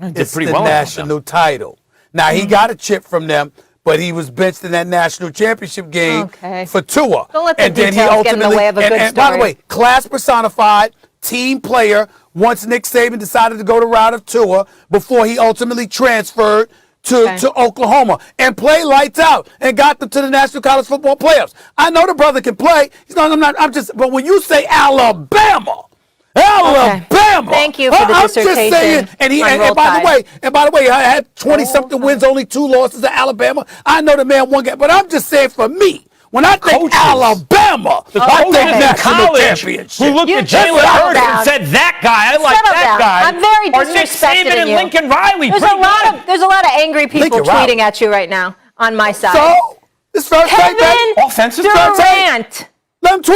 It's the national title. Now, he got a chip from them, but he was benched in that national championship game for Tua. Don't let the details get in the way of a good story. By the way, class personified, team player, once Nick Saban decided to go the route of Tua before he ultimately transferred to Oklahoma and play lights out and got them to the National College Football Playoffs. I know the brother can play. But when you say Alabama. Thank you for the dissertation. And by the way, I had 20-something wins, only 2 losses to Alabama. I know the man won game, but I'm just saying for me, when I think Alabama, I think national championship. Who looked at Jalen Hurts and said, that guy, I like that guy. I'm very disrespected. Nick Saban and Lincoln Riley. There's a lot of angry people tweeting at you right now on my side. So, this first Kevin offensive Durant. Let him tweet.